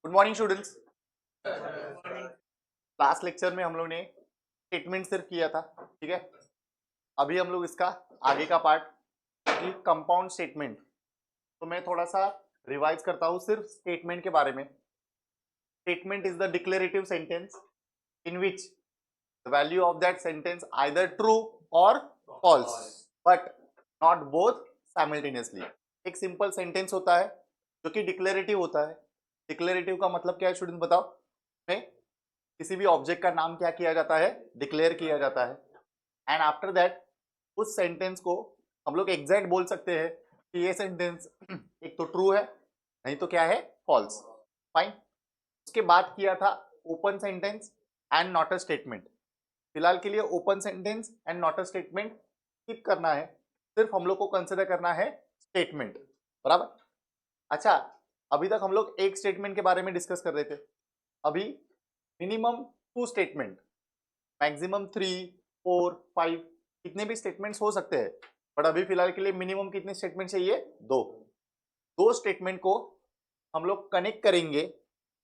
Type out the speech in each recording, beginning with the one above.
Good morning students. Last lecture में हम लोग ने स्टेटमेंट सिर्फ किया था, ठीक है। अभी हम लोग इसका आगे का पार्ट कि कंपाउंड स्टेटमेंट, तो मैं थोड़ा सा रिवाइज करता हूँ सिर्फ स्टेटमेंट के बारे में। Statement is the declarative sentence in which the value of that sentence either true और false but not both simultaneously. एक सिंपल सेंटेंस होता है जो कि डिक्लेरेटिव होता है। डिक्लेरेटिव का मतलब क्या है स्टूडेंट बताओ? में किसी भी ऑब्जेक्ट का नाम क्या किया जाता है? डिक्लेयर किया जाता है। एंड आफ्टर दैट उस सेंटेंस को हम लोग एग्जैक्ट बोल सकते हैं कि ये सेंटेंस एक तो ट्रू है, नहीं तो क्या है? फॉल्स। फाइन। उसके बाद किया था open sentence and not a statement. फिलहाल के लिए open sentence and not a statement skip करना है, सिर्फ हम लोग को कंसिडर करना है स्टेटमेंट, बराबर। अच्छा, अभी तक हम लोग एक स्टेटमेंट के बारे में डिस्कस कर रहे थे। अभी मिनिमम 2 स्टेटमेंट, मैक्सिमम 3, 4, 5 कितने भी स्टेटमेंट्स हो सकते हैं, बट अभी फिलहाल के लिए मिनिमम कितने स्टेटमेंट चाहिए? 2 स्टेटमेंट को हम लोग कनेक्ट करेंगे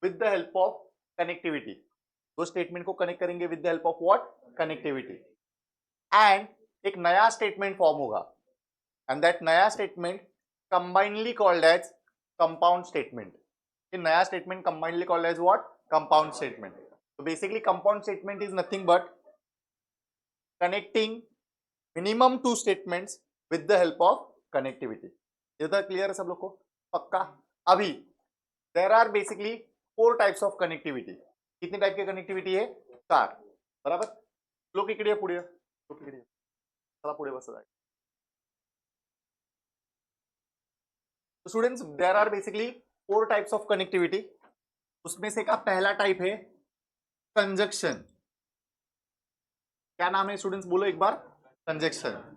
with the help of connectivity. 2 statement को कनेक्ट करेंगे with the help of what? Connectivity. And एक नया स्टेटमेंट फॉर्म होगा एंड दैट नया statement combinely called as compound statement. ये नया statement combinely called as what? Compound statement. तो basically compound statement is nothing but connecting minimum 2 statements with the help of connectivity. ये तो clear है सब लोग को? पक्का। अभी there are basically 4 types of connectivity. कितने टाइप की कनेक्टिविटी है? 4, बराबर। लोग इकडे पुढे, लोग इकडे चला पुढे बसा जाए। तो students there are basically 4 types of connectivity. उसमें से का पहला टाइप है कंजक्शन। क्या नाम है स्टूडेंट्स? बोलो एक बार। Conjunction.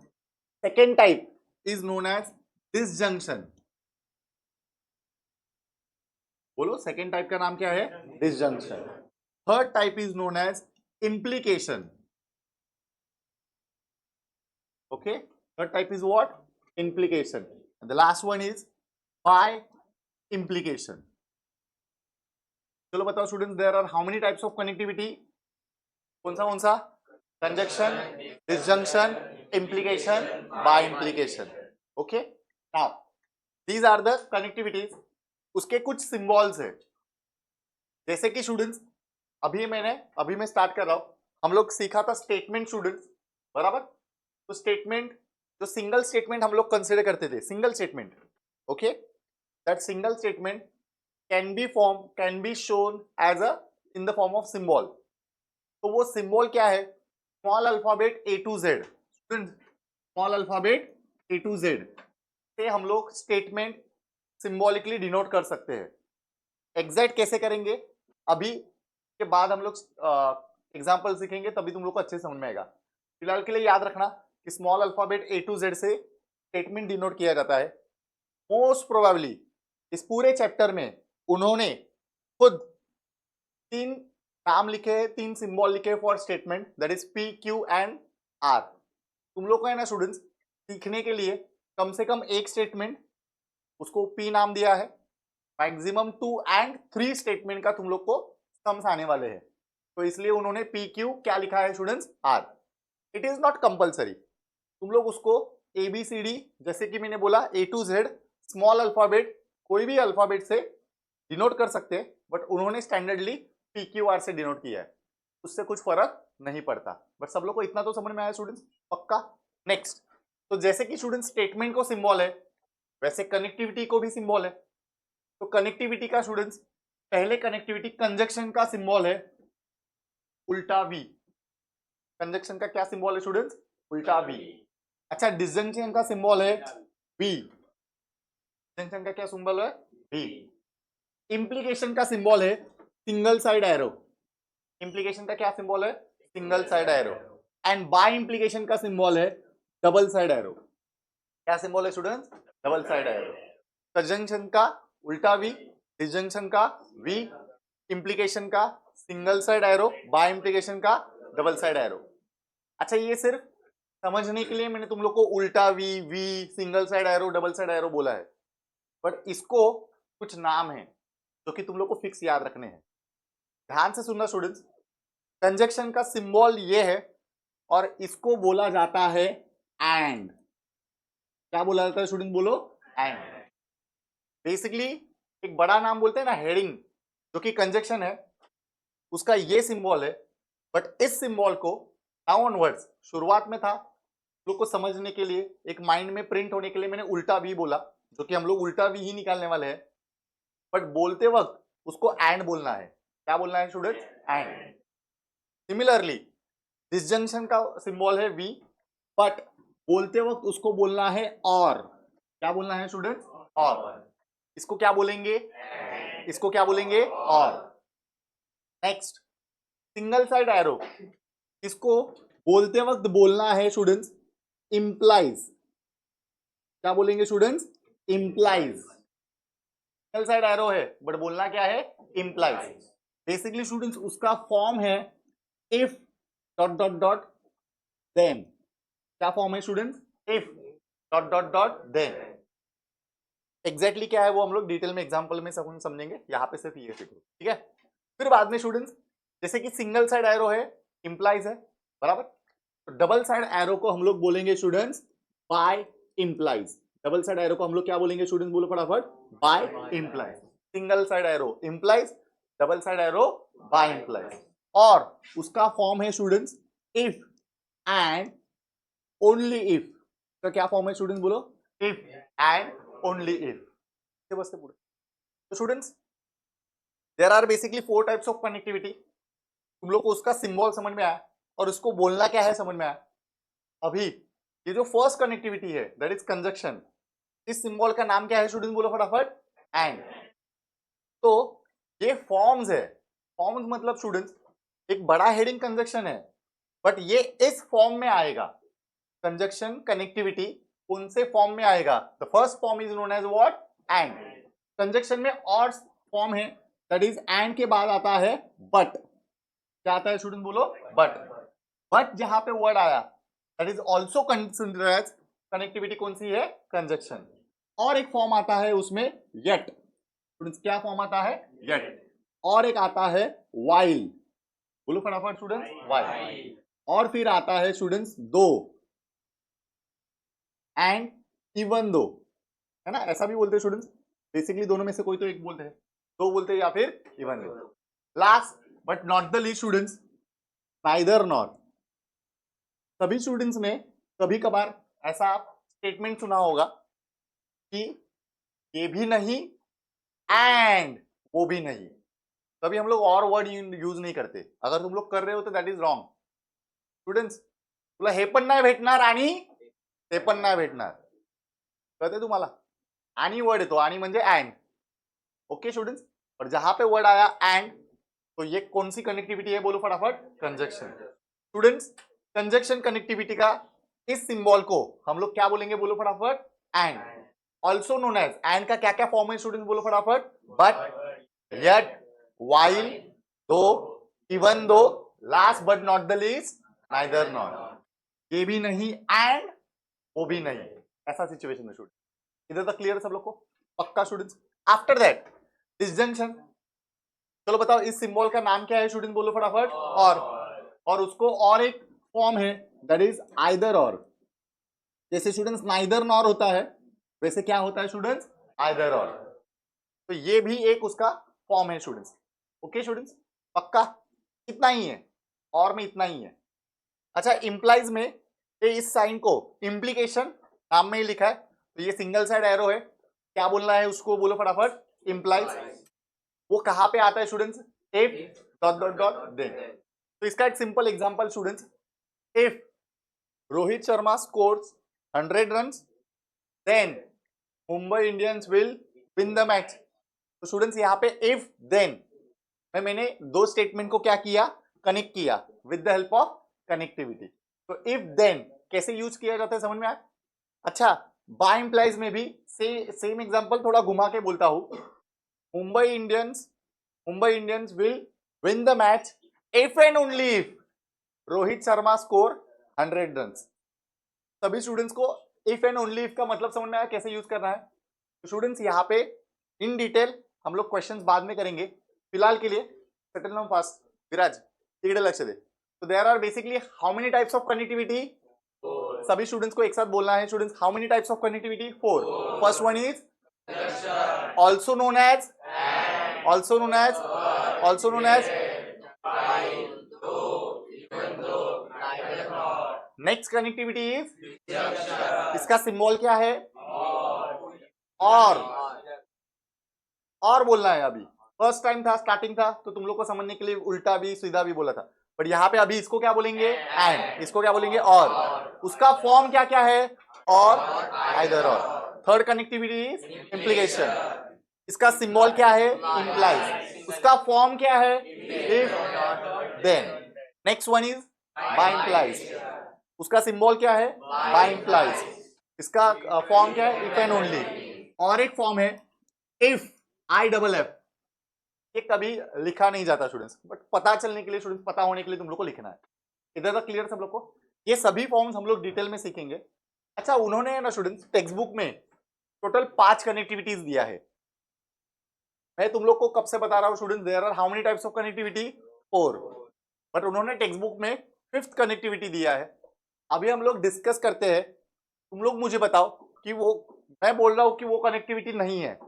Second type is known as disjunction. बोलो सेकेंड टाइप का नाम क्या है? Disjunction. Third type is known as implication. Okay, third type is what? Implication. The last one is bi implication. चलो बताओ students, there are how many types of connectivity? कौन सा? Conjunction, disjunction, implication, bi implication. Okay, now these are the connectivities. उसके कुछ symbols है, जैसे कि students अभी मैं स्टार्ट कर रहा हूं। हम लोग सीखा था स्टेटमेंट स्टूडेंट्स, बराबर। तो स्टेटमेंट, जो सिंगल स्टेटमेंट हम लोग कंसिडर करते थे, single statement, okay, that single statement can be shown as a in the form of symbol. तो वो सिंबल क्या है? Small alphabet A to Z। Small alphabet A to Z से हम लोग स्टेटमेंट सिंबॉलिकली डिनोट कर सकते हैं। एग्जैक्ट कैसे करेंगे अभी के बाद हम लोग एग्जांपल सीखेंगे, तभी तुम लोग को अच्छे समझ में आएगा। फिलहाल के लिए याद रखना कि small alphabet A to Z से स्टेटमेंट डिनोट किया जाता है। मोस्ट प्रोबेबली इस पूरे चैप्टर में उन्होंने खुद 3 नाम लिखे, 3 सिंबल लिखे for statement, that is P, Q and R। तुम लोग को है ना स्टूडेंट्स, सीखने के लिए कम से कम एक स्टेटमेंट, उसको P नाम दिया है, मैक्सिमम 2 एंड 3 स्टेटमेंट का तुम लोग को सम्स आने वाले हैं। तो इसलिए उन्होंने PQ क्या लिखा है students? R। It is not compulsory, तुम लोग उसको ABCD, जैसे कि मैंने बोला A to Z small alphabet कोई भी अल्फाबेट से डिनोट कर सकते हैं, बट उन्होंने स्टैंडर्डली PQR से डिनोट किया है, उससे कुछ फर्क नहीं पड़ता। बट सब लोग को इतना तो समझ में आया स्टूडेंट्स? पक्का। नेक्स्ट, तो जैसे कि स्टूडेंट्स स्टेटमेंट को सिंबल है, वैसे कनेक्टिविटी को भी सिंबल है। तो कनेक्टिविटी का स्टूडेंट्स, पहले कनेक्टिविटी कंजक्शन का सिंबल है उल्टा V। कंजक्शन का क्या सिंबल है स्टूडेंट्स? उल्टा V। अच्छा, डिसजंक्शन का सिंबल है V। डिसजंक्शन का क्या सिंबल है? V। इंप्लीकेशन का सिंबल है सिंगल साइड एरो। इंप्लीकेशन का क्या सिंबल है? Single side arrow. And biimplication का सिंबल है डबल साइड एरो। क्या सिंबल है students? Double side arrow. Conjunction का उल्टा V, डिसजंक्शन का V, इंप्लीकेशन का single side arrow, biimplication का डबल साइड एरो। अच्छा, ये सिर्फ समझने के लिए मैंने तुम लोग को उल्टा V, single side arrow, double side arrow बोला है, बट इसको कुछ नाम है जो कि तुम लोग को फिक्स याद रखने हैं। ध्यान से सुनना स्टूडेंट्स, कंजक्शन का सिंबल ये है और इसको बोला जाता है एंड। क्या बोला जाता है स्टूडेंट, बोलो, एंड। बेसिकली एक बड़ा नाम बोलते हैं ना, हेडिंग, जो कि कंजक्शन है, उसका ये सिंबल है। बट इस सिंबल को नाउ ऑनवर्ड्स, शुरुआत में था लोग को समझने के लिए, एक माइंड में प्रिंट होने के लिए मैंने उल्टा भी बोला, जो कि हम लोग उल्टा भी ही निकालने वाले हैं। बट बोलते वक्त उसको एंड बोलना है। क्या बोलना है स्टूडेंट, एंड। सिमिलरली डिसजंक्शन का सिंबल है वी, बट बोलते वक्त उसको बोलना है और। क्या बोलना है स्टूडेंट, और। इसको क्या बोलेंगे, इसको क्या बोलेंगे, और। नेक्स्ट, सिंगल साइड एरो, इसको बोलते वक्त बोलना है स्टूडेंट्स इंप्लाइज। क्या बोलेंगे students, implies. Single side arrow है बट बोलना क्या है, इंप्लाइज। बेसिकली स्टूडेंट्स उसका फॉर्म है if dot dot dot then. क्या फॉर्म है students, if dot dot dot then. Exactly क्या है वो हम लोग डिटेल में एग्जांपल में सब समझेंगे, यहाँ पे सिर्फ ये सीखो, ठीक है। फिर बाद में स्टूडेंट्स, जैसे कि सिंगल साइड एरो है, इंप्लाइज है, बराबर। तो डबल साइड एरो को हम लोग बोलेंगे students biimplies. Double side arrow को हम लोग क्या बोलेंगे स्टूडेंट्स, बोलो फटाफट, biimplies. Single side arrow implies, double side arrow biimplies. और उसका फॉर्म है students if and only if. तो क्या फॉर्म है स्टूडेंट्स, बोलो, इफ एंड ओनली इफ। बसते पूरे। तो students there are basically 4 types of connectivity. तुम लोग को उसका सिंबल समझ में आया और उसको बोलना क्या है समझ में आया। अभी ये जो फर्स्ट कनेक्टिविटी है दैट इज कंजक्शन, इस सिंबल का नाम क्या है स्टूडेंट, बोलो फटाफट, एंड। तो ये फॉर्म्स है। फॉर्म्स मतलब स्टूडेंट्स एक बड़ा हेडिंग कंजक्शन है, बट ये इस फॉर्म में आएगा। कंजक्शन कनेक्टिविटी कौन से फॉर्म में आएगा, the first form is known as what, and. Conjunction में और फॉर्म है दैट इज एंड के बाद आता है बट। क्या आता है स्टूडेंट, बोलो, बट। बट जहां पे वर्ड आया that is also consider as connectivity, कौन सी है, कंजक्शन। और एक फॉर्म आता है उसमें येट। स्टूडेंट्स क्या फॉर्म आता है, येट। और एक आता है वाइल, बोलो फटाफट स्टूडेंट्स, वाइल। और फिर आता है स्टूडेंट्स दो एंड इवन दो, है ना, ऐसा भी बोलते हैं स्टूडेंट्स। बेसिकली दोनों में से कोई तो एक बोलते हैं, दो बोलते हैं या फिर even though. Last but not the least students, neither nor. सभी स्टूडेंट्स ने कभी कभार ऐसा स्टेटमेंट सुना होगा कि ये भी नहीं एंड वो भी नहीं। कभी हम लोग और वर्ड यूज नहीं करते। अगर तुम लोग कर रहे हो तो दैट इज रॉन्ग। स्टूडेंट्स तुला हे पण नाही भेटणार आणि ते पण नाही भेटणार, कळते तुम्हाला। आणि वर्ड येतो, आणि म्हणजे एंड। ओके स्टूडेंट्स, और जहां पे वर्ड आया एंड, तो ये कौन सी कनेक्टिविटी है, बोलो फटाफट, कंजक्शन। स्टूडेंट्स कंजक्शन कनेक्टिविटी का इस सिंबल को हम लोग क्या बोलेंगे, बोलो फटाफट, and. Also known as, and का क्या क्या फॉर्म है स्टूडेंट्स, बोलो फटाफट, but, yet, while, though, even though, last but not the least neither nor. ये भी नहीं एंड वो भी नहीं, ऐसा सिचुएशन है स्टूडेंट। इधर तक क्लियर है सब लोग को, पक्का स्टूडेंट्स। आफ्टर दैट डिसजंक्शन, चलो बताओ इस सिंबल का नाम क्या है स्टूडेंट, बोलो फटाफट, और उसको और एक फॉर्म है दैट इज आइदर और। जैसे स्टूडेंट्स नाइदर नॉर होता है, वैसे क्या होता है स्टूडेंट्स, आइदर और। तो ये भी एक उसका फॉर्म है स्टूडेंट्स। ओके स्टूडेंट्स, पक्का इतना ही है, और में इतना ही है। अच्छा, इंप्लाइज में ये इस साइन को इंप्लीकेशन नाम में ही लिखा है, तो ये सिंगल साइड एरो है। क्या बोलना है उसको, बोलो फटाफट, इंप्लाइज। वो कहां पे आता है students, if dot dot dot then. तो इसका एक simple example students, if Rohit Sharma scores 100 runs then Mumbai Indians will win the match. तो स्टूडेंट्स यहाँ पे इफ देन में मैंने दो स्टेटमेंट को क्या किया, कनेक्ट किया with the help of connectivity. तो इफ देन कैसे यूज किया जाता है समझ में आया। अच्छा, बाय इंप्लाइज में भी सेम एग्जांपल थोड़ा घुमा के बोलता हूं, Mumbai Indians will win the match if and only if Rohit Sharma score 100 runs. सभी स्टूडेंट्स को इफ एंड ओनली इफ का मतलब समझ में आया कैसे यूज करना है। तो स्टूडेंट्स यहाँ पे इन डिटेल हम लोग क्वेश्चंस बाद में करेंगे, फिलहाल के लिए सेटल डाउन फास्ट। विराज इकडे लक्ष दे। तो there are basically how many types of connectivity? सभी स्टूडेंट्स को एक साथ बोलना है। Students, how many types of connectivity? 4। First one is also known as, also known as, also known as. Next connectivity is, इसका सिंबल क्या है? और बोलना है। अभी फर्स्ट टाइम था, स्टार्टिंग था, तो तुम लोग को समझने के लिए उल्टा भी सीधा भी बोला था, बट यहाँ पे अभी इसको क्या बोलेंगे? एंड। इसको क्या बोलेंगे? और। उसका फॉर्म क्या क्या है? और, आइदर और। Third connectivity is implication. इसका सिंबल क्या है? इंप्लाइज। उसका फॉर्म क्या है? If, then. Next one is biimplies. उसका सिंबल क्या है? Biimplies. इसका फॉर्म क्या है? If and only. और एक फॉर्म है इफ, आई डबल एफ। ये कभी लिखा नहीं जाता स्टूडेंट्स, बट पता चलने के लिए, स्टूडेंट्स पता होने के लिए तुम लोग को लिखना है। इधर तक क्लियर सब लोग को? ये सभी फॉर्म्स हम लोग डिटेल में सीखेंगे। अच्छा, उन्होंने ना स्टूडेंट्स टेक्स्ट बुक में टोटल 5 कनेक्टिविटीज दिया है। मैं तुम लोग को कब से बता रहा हूँ students, there are how many types of connectivity? 4। But उन्होंने टेक्स्ट बुक में 5th कनेक्टिविटी दिया है। अभी हम लोग डिस्कस करते हैं। तुम लोग मुझे बताओ कि वो, मैं बोल रहा हूं कि वो कनेक्टिविटी नहीं है।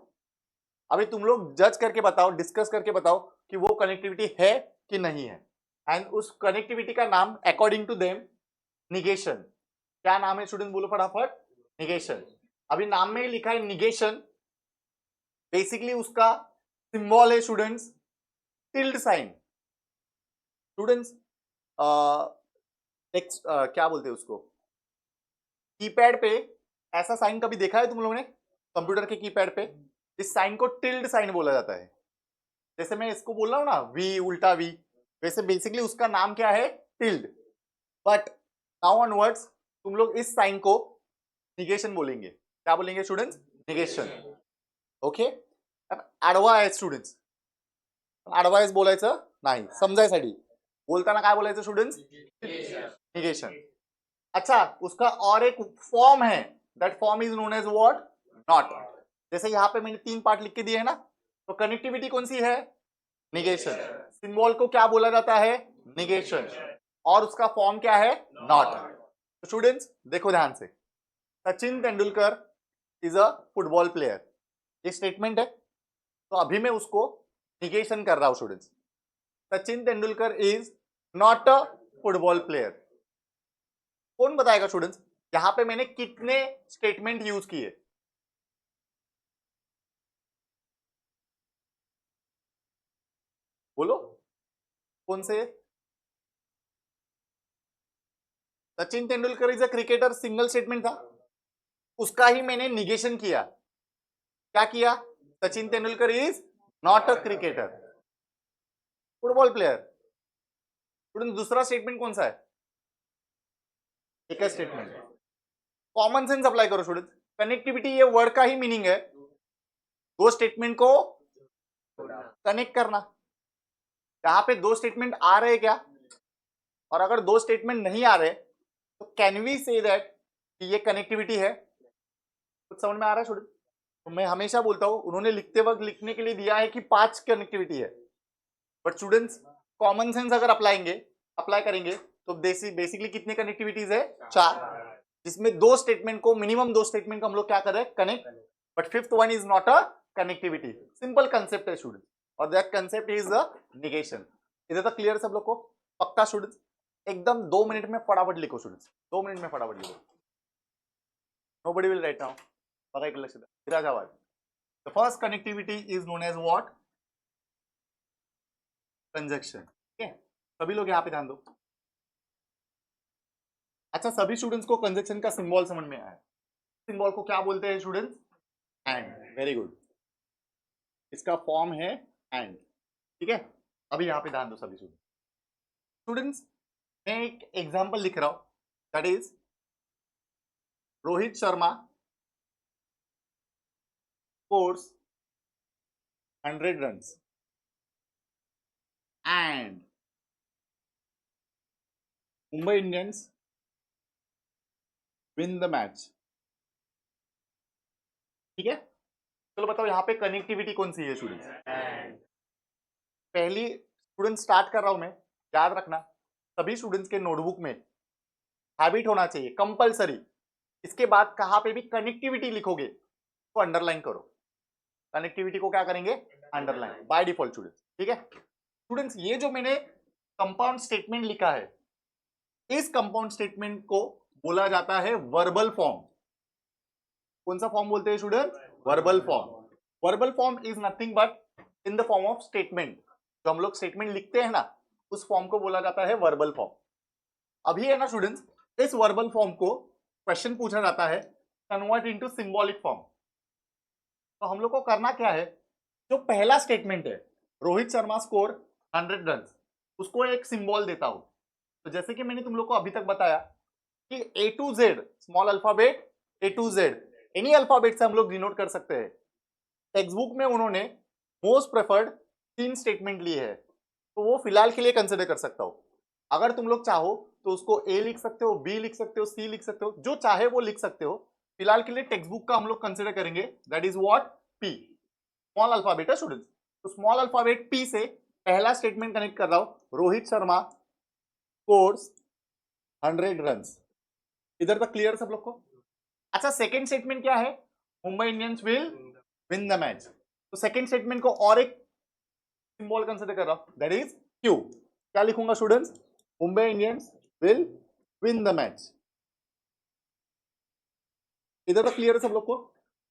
अभी तुम लोग जज करके बताओ, डिस्कस करके बताओ कि वो कनेक्टिविटी है कि नहीं है। एंड उस कनेक्टिविटी का नाम अकॉर्डिंग टू देम निगेशन। क्या नाम है स्टूडेंट? बोलो फटाफट। निगेशन। अभी नाम में ही लिखा है निगेशन। बेसिकली उसका सिंबल है स्टूडेंट्स टिल्ड साइन। स्टूडेंट्स क्या बोलते हैं उसको, कीपैड पे ऐसा साइन कभी देखा है तुम लोगों ने? कंप्यूटर के कीपैड पे इस साइन को टिल्ड साइन बोला जाता है। जैसे मैं इसको बोल रहा हूं ना, वी, उल्टा वी, वैसे बेसिकली उसका नाम क्या है? टिल्ड। बट नाउ ऑनवर्ड्स तुम लोग इस साइन को निगेशन बोलेंगे। क्या बोलेंगे स्टूडेंट्स? निगेशन। ओके। आडवा आहे स्टूडेंट्स, आडवाइस बोलायचं नाही, समजायसाठी बोलताना काय बोलायचं स्टूडेंट्स? निगेशन। अच्छा, उसका और एक फॉर्म है, that form is known as what? Not. जैसे यहाँ पे मैंने 3 पार्ट लिख के दिए है ना, तो कनेक्टिविटी कौन सी है? निगेशन। सिंबल को क्या बोला जाता है? निगेशन। और उसका फॉर्म क्या है? नॉट। तो स्टूडेंट्स देखो ध्यान से, Sachin Tendulkar is a football player, ये स्टेटमेंट है। तो अभी मैं उसको निगेशन कर रहा हूं students. Sachin Tendulkar is not a football player. कौन बताएगा स्टूडेंट्स यहां पे मैंने कितने स्टेटमेंट यूज किए? बोलो कौन से? Sachin Tendulkar is a cricketer, single statement था, उसका ही मैंने निगेशन किया। क्या किया? Sachin Tendulkar is not a cricketer, football player. Student दूसरा स्टेटमेंट कौन सा है? एक स्टेटमेंट। कॉमन सेंस अप्लाई करो स्टूडेंट। कनेक्टिविटी ये वर्ड का ही मीनिंग है, दो स्टेटमेंट को कनेक्ट करना। यहां पे 2 स्टेटमेंट आ रहे क्या? और अगर 2 स्टेटमेंट नहीं आ रहे तो कैन वी से दैट कि ये कनेक्टिविटी है? कुछ समझ में आ रहा है स्टूडेंट? तो मैं हमेशा बोलता हूं, उन्होंने लिखते वक्त लिखने के लिए दिया है कि 5 कनेक्टिविटी है, बट स्टूडेंट्स कॉमन सेंस अगर अप्लाई करेंगे तो बेसिकली कितने कनेक्टिविटीज है? 4, जिसमें 2 स्टेटमेंट को, मिनिमम 2 स्टेटमेंट को हम लोग क्या कर रहे हैं? Connect. But 5th one is not a connectivity. Simple concept है स्टूडेंट, और that concept is the negation. इधर तक क्लियर है सब लोग को? पक्का स्टूडेंट्स? एकदम 2 मिनट में फटाफट लिखो स्टूडेंट्स, 2 मिनट में फटाफट लिखो। Nobody will write now. बघा एक लक्ष द्या, विराज आवाज। The first connectivity is known as what? Conjunction. ठीक है, सभी लोग यहाँ पे ध्यान दो। अच्छा, सभी स्टूडेंट्स को कंजक्शन का सिंबल समझ में आया? सिंबल को क्या बोलते हैं स्टूडेंट्स? एंड। Very good. इसका फॉर्म है एंड। ठीक है, अभी यहाँ पे ध्यान दो सभी स्टूडेंट। स्टूडेंट्स मैं एक एग्जांपल लिख रहा हूं, that is Rohit Sharma scores 100 runs and Mumbai Indians win the match। ठीक है, चलो बताओ यहाँ पे कनेक्टिविटी कौन सी है स्टूडेंट्स? पहली स्टूडेंट स्टार्ट कर रहा हूं मैं, याद रखना सभी स्टूडेंट्स के नोटबुक में हैबिट होना चाहिए कंपलसरी, इसके बाद कहां पे भी कनेक्टिविटी लिखोगे तो अंडरलाइन करो। कनेक्टिविटी को क्या करेंगे? अंडरलाइन बाय डिफॉल्ट स्टूडेंट्स, ठीक है स्टूडेंट्स। ये जो मैंने कंपाउंड स्टेटमेंट लिखा है, इस कंपाउंड स्टेटमेंट को बोला जाता है वर्बल फॉर्म। कौन सा फॉर्म बोलते हैं student? Verbal form. Verbal form is nothing but in the form of statement. जो हम लोग स्टेटमेंट लिखते हैं ना, उस फॉर्म को बोला जाता है वर्बल फॉर्म। अभी है ना स्टूडेंट्स, इस वर्बल फॉर्म को क्वेश्चन पूछा जाता है कन्वर्ट इनटू सिंबॉलिक फॉर्म। तो हम लोग को करना क्या है, जो पहला स्टेटमेंट है रोहित शर्मा स्कोर 100 रन, उसको एक सिंबल देता हूं। तो जैसे कि मैंने तुम लोग को अभी तक बताया कि A to Z small alphabet A to Z any alphabet से हम लोग डिनोट कर सकते हैं। टेक्स्ट बुक में उन्होंने मोस्ट प्रेफर्ड 3 स्टेटमेंट लिए है, तो वो फिलहाल के लिए कंसिडर कर सकता हो। अगर तुम लोग चाहो तो उसको A लिख सकते हो, B लिख सकते हो, C लिख सकते हो, जो चाहे वो लिख सकते हो। फिलहाल के लिए टेक्स्ट बुक का हम लोग कंसिडर करेंगे, that is what? P small alphabet है स्टूडेंट्स। तो स्मॉल अल्फाबेट P से पहला स्टेटमेंट कनेक्ट कर रहा हूं, रोहित शर्मा स्कोर्स 100 रन। इधर तक क्लियर सब लोग को? अच्छा, सेकंड स्टेटमेंट क्या है? Mumbai Indians will win the match. तो सेकंड स्टेटमेंट को और एक सिंबल कंसीडर कर रहा हूं, दैट इज क्यू। क्या लिखूंगा students? Mumbai Indians will win the match. इधर तक क्लियर है सब लोग को?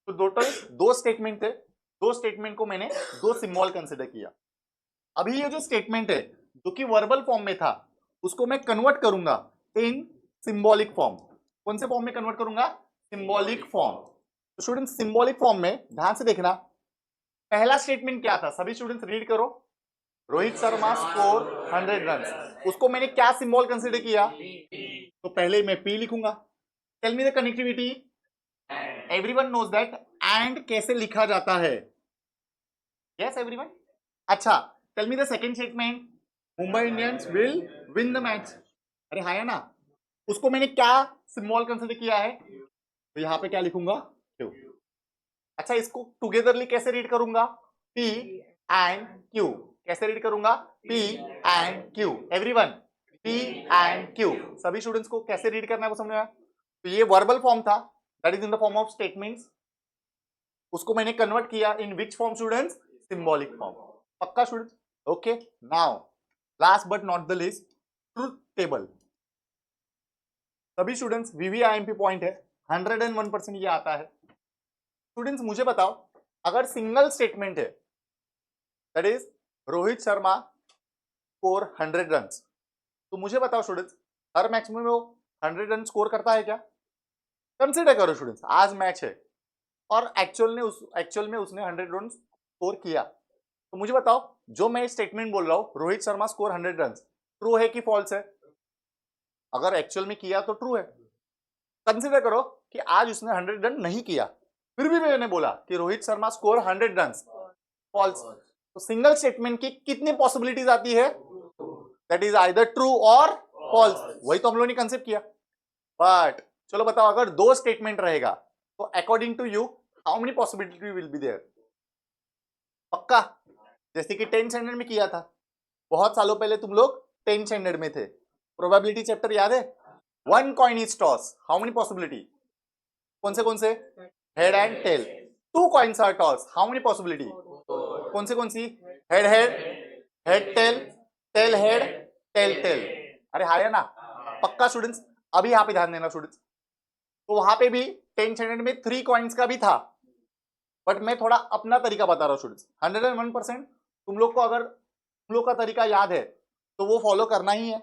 तो टोटल 2 स्टेटमेंट थे, 2 स्टेटमेंट को मैंने 2 सिंबल कंसीडर किया। अभी ये जो स्टेटमेंट है जो कि वर्बल फॉर्म में था, उसको मैं कन्वर्ट करूंगा इन सिंबॉलिक फॉर्म। कौन से फॉर्म में कन्वर्ट करूंगा? Symbolic form. तो स्टूडेंट्स सिंबॉलिक फॉर्म में ध्यान से देखना, पहला स्टेटमेंट क्या था? सभी स्टूडेंट्स रीड करो। रोहित शर्मा स्कोर 100 रन, उसको मैंने क्या सिंबल कंसीडर किया? तो पहले मैं P लिखूंगा। Tell me the connectivity. Everyone knows that and कैसे लिखा जाता है? Yes everyone? अच्छा, tell me the second statement, Mumbai Indians will win the match. अरे हाँ है ना, उसको मैंने क्या सिंबल कंसीडर किया है? तो यहां पे क्या लिखूंगा? Q। अच्छा, इसको टुगेदरली कैसे रीड करूंगा? P and Q। कैसे रीड करूंगा? P and Q। Everyone, P and Q। सभी स्टूडेंट्स को कैसे रीड करना है वो समझ में आया? तो ये वर्बल फॉर्म था, that is in the form of statements. उसको मैंने कन्वर्ट किया in which form students? Symbolic form. पक्का students? Okay, now last but not the least, truth table. सभी स्टूडेंट्स VVIMP पॉइंट है, 101% ये आता है। स्टूडेंट्स मुझे बताओ, अगर सिंगल स्टेटमेंट है that is Rohit Sharma score 100 run, तो मुझे बताओ स्टूडेंट्स हर मैच में वो 100 रन स्कोर करता है क्या? कंसिडर करो स्टूडेंट्स, आज मैच है और एक्चुअल में उसने 100 रन स्कोर किया, तो मुझे बताओ जो मैं स्टेटमेंट बोल रहा हूं Rohit Sharma score 100 run, true है कि फॉल्स है? अगर एक्चुअल में किया तो ट्रू है। कंसिडर करो कि आज उसने 100 रन नहीं किया, फिर भी मैंने बोला कि Rohit Sharma score 100 run, false. तो सिंगल स्टेटमेंट की कितनी पॉसिबिलिटीज आती है? दैट इज आइदर ट्रू और फॉल्स। वही तो हम लोगों ने कंसेप्ट किया। बट चलो बताओ, अगर 2 स्टेटमेंट रहेगा तो according to you how many possibility will be there? पक्का? जैसे कि 10th स्टैंडर्ड में किया था, बहुत सालों पहले तुम लोग 10th स्टैंडर्ड में थे, प्रोबेबिलिटी चैप्टर याद है? 1 coin is toss, how many possibility? कौन से? Head and tail. 2 coins are toss, how many possibility? कौन सी? Head head, head tail, tail head, tail tail. अरे हाँ है ना? पक्का स्टूडेंट्स? अभी यहाँ पे ध्यान देना स्टूडेंट्स, तो वहां पे भी 10th स्टैंडर्ड में 3 कॉइन्स का भी था, बट मैं थोड़ा अपना तरीका बता रहा हूँ स्टूडेंट्स। 101% तुम लोग को अगर तुम लोग का तरीका याद है तो वो फॉलो करना ही है।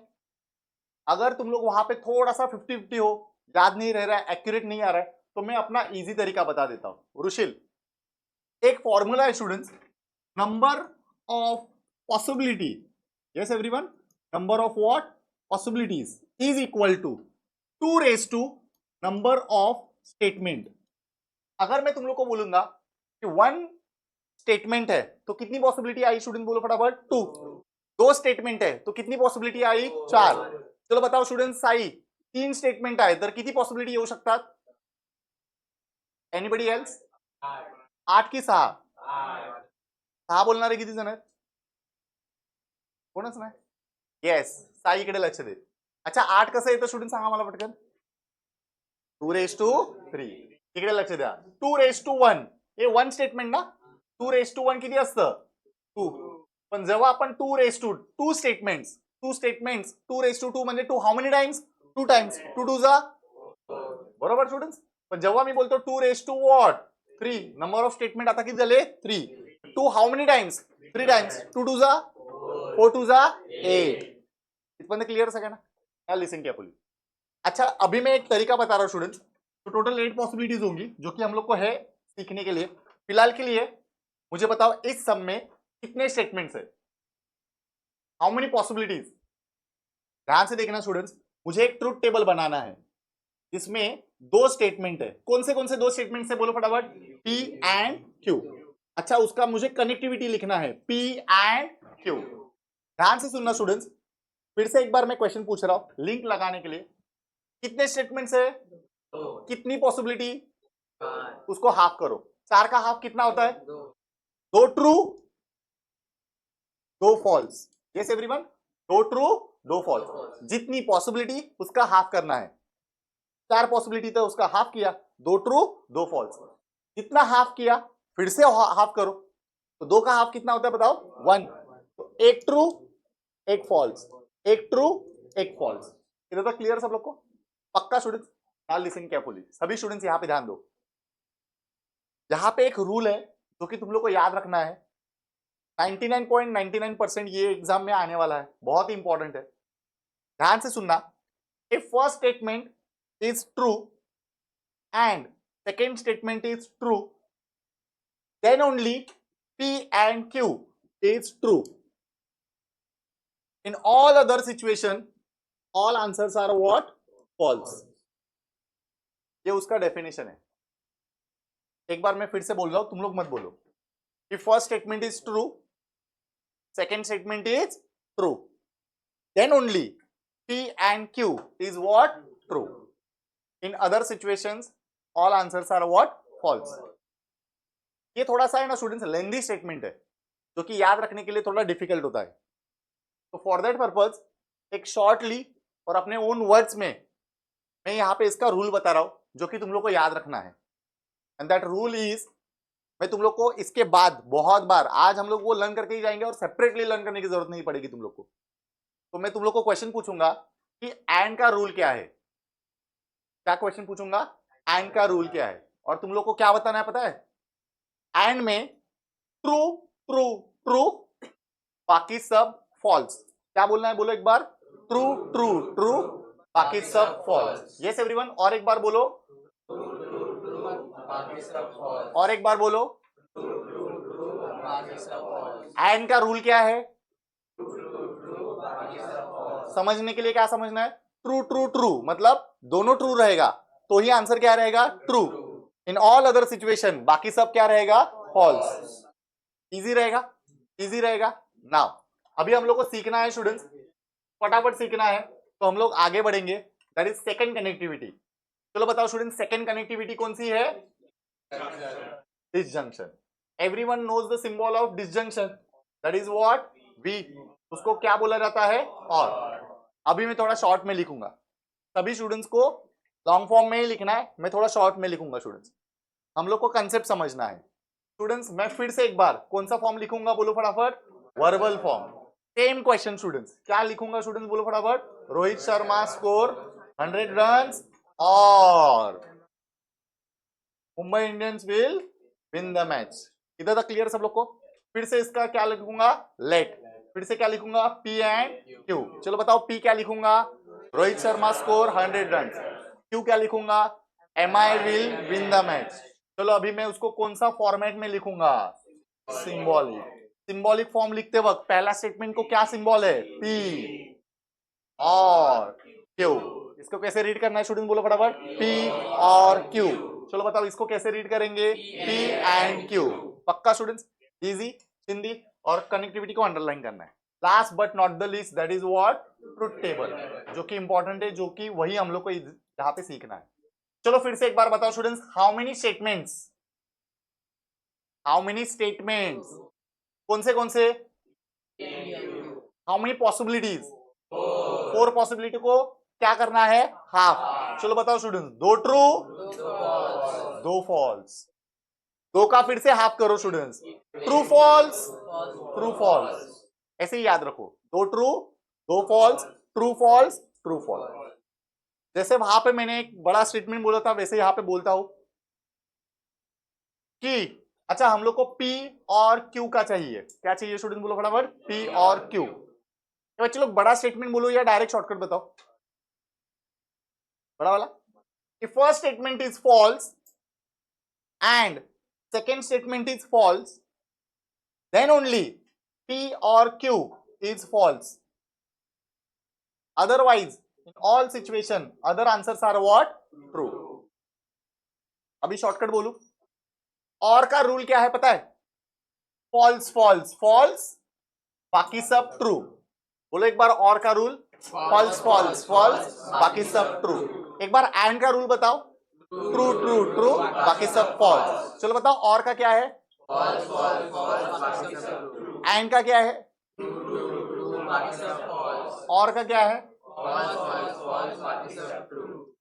अगर तुम लोग वहां पे थोड़ा सा 50-50 हो, याद नहीं रह रहा है, एक्यूरेट नहीं आ रहा है, तो मैं अपना इजी तरीका बता देता हूं। रुशिल, एक फॉर्मूला है students, number of possibility, yes everyone, number of what? Possibilities is equal to 2 raise to number of statement. अगर मैं तुम लोग को बोलूंगा कि 1 स्टेटमेंट है तो कितनी पॉसिबिलिटी आई स्टूडेंट? बोलो फटाफट। 2 स्टेटमेंट है तो कितनी पॉसिबिलिटी आई? 4। चलो बताओ स्टूडेंट, साई 3 स्टेटमेंट आहे तर किती पॉसिबिलिटी येऊ शकतात? Anybody else? 8 की 6? 6 बोलणारे किती जण आहेत? कोणच नाही. येस, 6 इकडे लक्ष दे. अच्छा, 8 कसं येतं स्टुडंट सांगा मला पटकन. 2⁻3. इकडे लक्ष द्या. 2⁻1 हे 1 स्टेटमेंट ना. 2⁻1 किती असतं? 2. पण जेव्हा आपण 2 स्टेटमेंट्स 2 म्हणजे 2 हाऊ मेनी टाइम्स? 2 टाइम्स. 2 2 जा बरोबर स्टुडंट्स. पण जेव्हा मी बोलतो 2⁻3 नंबर ऑफ स्टेटमेंट आता किती झाले? 3. 2 हाऊ मेनी टाइम्स? 3 टाइम्स. 2 2 जा 4 2 जा 8. इतना क्लियर सगळ्यांना? now listen carefully. अच्छा, अभी मैं एक तरीका बता रहा हूँ स्टूडेंट्स. तो टोटल 8 पॉसिबिलिटीज होंगी जो कि हम लोग को है सीखने के लिए. फिलहाल के लिए मुझे बताओ इस सब में कितने स्टेटमेंट्स है? How many possibilities? ध्यान से देखना स्टूडेंट्स. मुझे एक ट्रूथ टेबल बनाना है जिसमें 2 स्टेटमेंट है. कौन से 2 स्टेटमेंट है बोलो फटाफट. P and Q. अच्छा, उसका मुझे कनेक्टिविटी लिखना है P एंड Q. ध्यान से सुनना स्टूडेंट्स. फिर से एक बार मैं क्वेश्चन पूछ रहा हूं लिंक लगाने के लिए. कितने स्टेटमेंट्स है? कितनी पॉसिबिलिटी? उसको हाफ करो. 4 का हाफ कितना होता है? 2 true 2 false. Yes everyone, 2 true 2 false. जितनी पॉसिबिलिटी उसका हाफ करना है. 4 पॉसिबिलिटी था उसका हाफ किया. 2 ट्रू 2 फॉल्स. कितना हाफ किया? फिर से हाफ करो. तो 2 का हाफ कितना होता है बताओ? 1. तो 1 ट्रू 1 फॉल्स. 1 true 1 false. इधर तक क्लियर सब लोग को? पक्का स्टूडेंट्स? Now listen carefully. सभी स्टूडेंट्स यहां पे ध्यान दो. यहां पे एक रूल है जो कि तुम लोग को याद रखना है. 99.99% ये एग्जाम में आने वाला है. बहुत ही इंपॉर्टेंट है. ध्यान से सुनना. If first statement is true and second statement is true, then only P and Q is true. In all other situation, all answers are what? False. ये उसका डेफिनेशन है. एक बार मैं फिर से बोल रहा हूं, तुम लोग मत बोलो. If first statement is true, second statement is true, then only P and Q is what? True. In other situations, all answers are what? False. ये थोड़ा सा है ना स्टूडेंट्स लेंथी स्टेटमेंट है जो कि याद रखने के लिए थोड़ा डिफिकल्ट होता है. तो फॉर दैट पर्पज एक शॉर्टली और अपने ओन वर्ड्स में मैं यहाँ पे इसका रूल बता रहा हूं जो कि तुम लोग को याद रखना है. एंड दैट रूल इज, मैं तुम लोग को इसके बाद बहुत बार, आज हम लोग वो लर्न करके ही जाएंगे और सेपरेटली लर्न करने की जरूरत नहीं पड़ेगी तुम लोग को. तो मैं तुम लोग को क्वेश्चन पूछूंगा कि एंड का रूल क्या है. क्या क्वेश्चन पूछूंगा? एंड का रूल क्या है. और तुम लोग को क्या बताना है पता है? एंड में ट्रू ट्रू ट्रू बाकी सब फॉल्स. क्या बोलना है बोलो एक बार. ट्रू ट्रू ट्रू बाकी सब फॉल्स. यस एवरीवन, और एक बार बोलो. और एक बार बोलो. एंड का रूल क्या है? समझने के लिए क्या समझना है? ट्रू ट्रू ट्रू मतलब दोनों ट्रू रहेगा तो ही आंसर क्या रहेगा? True. In all other situation बाकी सब क्या रहेगा? फॉल्स. इजी रहेगा? इजी रहेगा. नाउ अभी हम लोग को सीखना है स्टूडेंट्स, फटाफट सीखना है. तो हम लोग आगे बढ़ेंगे. That is second connectivity. चलो बताओ स्टूडेंट्स, सेकंड कनेक्टिविटी कौन सी है? Disjunction. Everyone knows the symbol of disjunction. That is what? V. उसको क्या बोला जाता है? और. अभी मैं थोड़ा शॉर्ट में लिखूंगा. सभी स्टूडेंट्स को लॉन्ग फॉर्म में ही लिखना है. मैं थोड़ा शॉर्ट में लिखूंगा स्टूडेंट्स. हम लोग को कंसेप्ट समझना है स्टूडेंट्स. मैं फिर से एक बार कौन सा फॉर्म लिखूंगा बोलो फटाफट? Verbal form. Same question students. क्या लिखूंगा स्टूडेंट्स बोलो फटाफट? रोहित शर्मा स्कोर 100 रन्स और Mumbai Indians will win the match. इधर तक क्लियर सब लोग को? फिर से इसका क्या लिखूंगा? लेट. फिर से क्या लिखूंगा? P and Q. चलो बताओ, पी क्या लिखूंगा? Rohit Sharma score 100 runs. Q क्या लिखूंगा? MI will win the match. चलो अभी मैं उसको कौन सा फॉर्मेट में लिखूंगा? सिंबॉलिक. सिंबॉलिक फॉर्म लिखते वक्त पहला स्टेटमेंट को क्या सिंबल है? पी और क्यू. इसको कैसे रीड करना है स्टूडेंट बोलो फटाफट? पी और क्यू. चलो बताओ इसको कैसे रीड करेंगे? P and Q. पक्का स्टूडेंट्स? इजी. हिंदी और कनेक्टिविटी को अंडरलाइन करना है. Last but not the least, that is what? Truth table, जो कि इंपॉर्टेंट है, जो कि वही हम लोग को यहाँ पे सीखना है. चलो फिर से एक बार बताओ students, how many statements how many statements, कौन से, हाउ मेनी पॉसिबिलिटीज, 4 पॉसिबिलिटी को क्या करना है, हाफ। चलो बताओ स्टूडेंट्स, 2 ट्रू 2 फॉल्स, 2 का फिर से हाफ करो students, true false true false, ऐसे ही याद रखो, 2 true 2 false, true false true false. जैसे वहां पे मैंने एक बड़ा स्टेटमेंट बोला था वैसे यहाँ पे बोलता हूं कि अच्छा हम लोग को P और Q का चाहिए, क्या चाहिए स्टूडेंट, बोलो फटाफट, P और Q। बच्चे लोग बड़ा स्टेटमेंट बोलो या डायरेक्ट शॉर्टकट बताओ, बड़ा वाला। If first statement is false and second statement is false, then only P or Q is false. Otherwise, in all situation, other answers are what? True. अभी शॉर्टकट बोलू, और का रूल क्या है पता है, फॉल्स फॉल्स फॉल्स, बाकी सब ट्रू। बोलो एक बार और का रूल, फॉल्स फॉल्स फॉल्स, बाकी सब ट्रू। एक बार एंड का रूल बताओ, ट्रू ट्रू ट्रू, बाकी सब फॉल्स। चलो बताओ और का क्या है, एंड का क्या है, और का क्या है,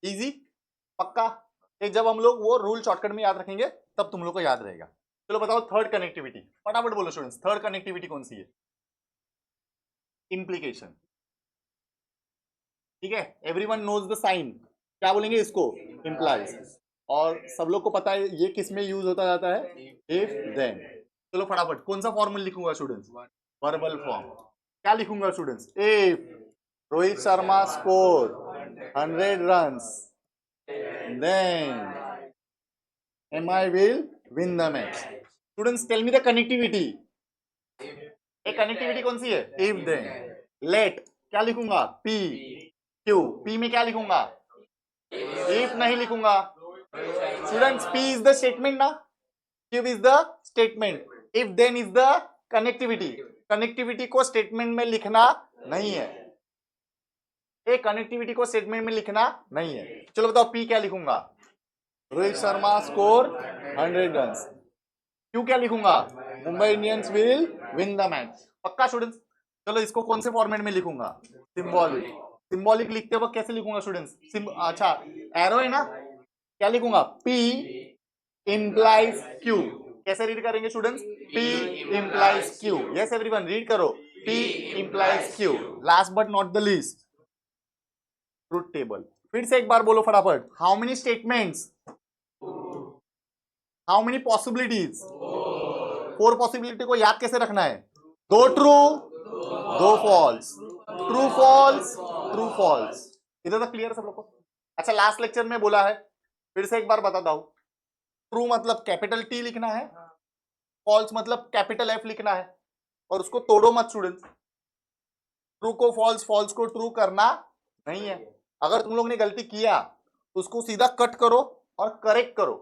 इजी, पक्का। ये जब हम लोग वो रूल शॉर्टकट में याद रखेंगे तब तुम लोग को याद रहेगा। चलो बताओ थर्ड कनेक्टिविटी, फटाफट बोलो स्टूडेंट्स, थर्ड कनेक्टिविटी कौन सी है, इम्प्लीकेशन। ठीक है, एवरीवन नोज द साइन, क्या बोलेंगे इसको, इंप्लाइज। और सब लोग को पता है ये किस में यूज होता जाता है, इफ देन। चलो फटाफट कौन सा फॉर्मूला लिखूंगा स्टूडेंट्स, वर्बल फॉर्म। क्या लिखूंगा students, if Rohit Sharma score 100 runs, then MI will win the match. Students, tell me the connectivity. एक कनेक्टिविटी कौन सी है, if then। let क्या लिखूंगा, P Q, P में क्या लिखूंगा, if नहीं लिखूंगा। Students, P is the statement ना, Q is the statement, if then is the connectivity। Connectivity को स्टेटमेंट में लिखना नहीं है, एक कनेक्टिविटी को स्टेटमेंट में लिखना नहीं है। चलो बताओ P क्या लिखूंगा, रोहित शर्मा स्कोर 100 रन्स। क्यों क्या लिखूंगा, Mumbai Indians will win the match. पक्का स्टूडेंट्स। चलो इसको कौन से फॉर्मेट में लिखूंगा, सिंबॉलिक। सिंबॉलिक लिखते वक्त कैसे लिखूंगा स्टूडेंट्स, अच्छा एरो है ना, क्या लिखूंगा, P इंप्लाइज Q। कैसे रीड करेंगे students, P implies Q। Yes everyone read करो, P implies Q। Last but not the least, truth table. फिर से एक बार बोलो फटाफट, how many statements, how many possibilities, 4 possibility को याद कैसे रखना है, 2 true 2 false, true false true false. इधर तक क्लियर सब लोग को। अच्छा लास्ट लेक्चर में बोला है, फिर से एक बार बताता हूं, ट्रू मतलब कैपिटल T लिखना है, फॉल्स मतलब कैपिटल F लिखना है, और उसको तोड़ो मत स्टूडेंट्स। ट्रू को फॉल्स, फॉल्स को ट्रू करना नहीं है। अगर तुम लोग ने गलती किया तो उसको सीधा कट करो और करेक्ट करो,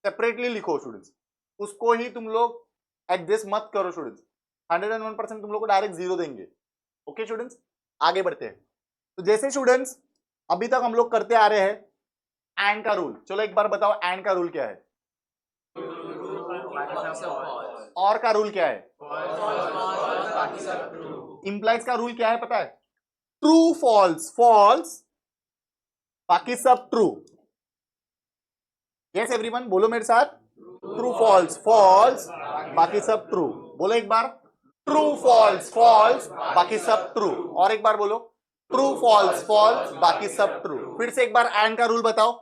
सेपरेटली लिखो स्टूडेंट्स, उसको ही तुम लोग एडजस्ट मत करो स्टूडेंट्स। 101% तुम लोग को डायरेक्ट 0 देंगे। ओके स्टूडेंट्स, आगे बढ़ते हैं। तो जैसे स्टूडेंट्स अभी तक हम लोग करते आ रहे हैं एंड का रूल। चलो एक बार बताओ एंड का रूल क्या है, और का रूल क्या है, इंप्लाइज का रूल क्या है पता है, ट्रू फॉल्स फॉल्स, बाकी सब ट्रू। यस एवरीवन बोलो मेरे साथ, ट्रू फॉल्स फॉल्स, बाकी सब ट्रू। बोलो एक बार, ट्रू फॉल्स फॉल्स, बाकी सब ट्रू। और एक बार बोलो, ट्रू फॉल्स फॉल्स, बाकी सब ट्रू। फिर से एक बार एंड का रूल बताओ,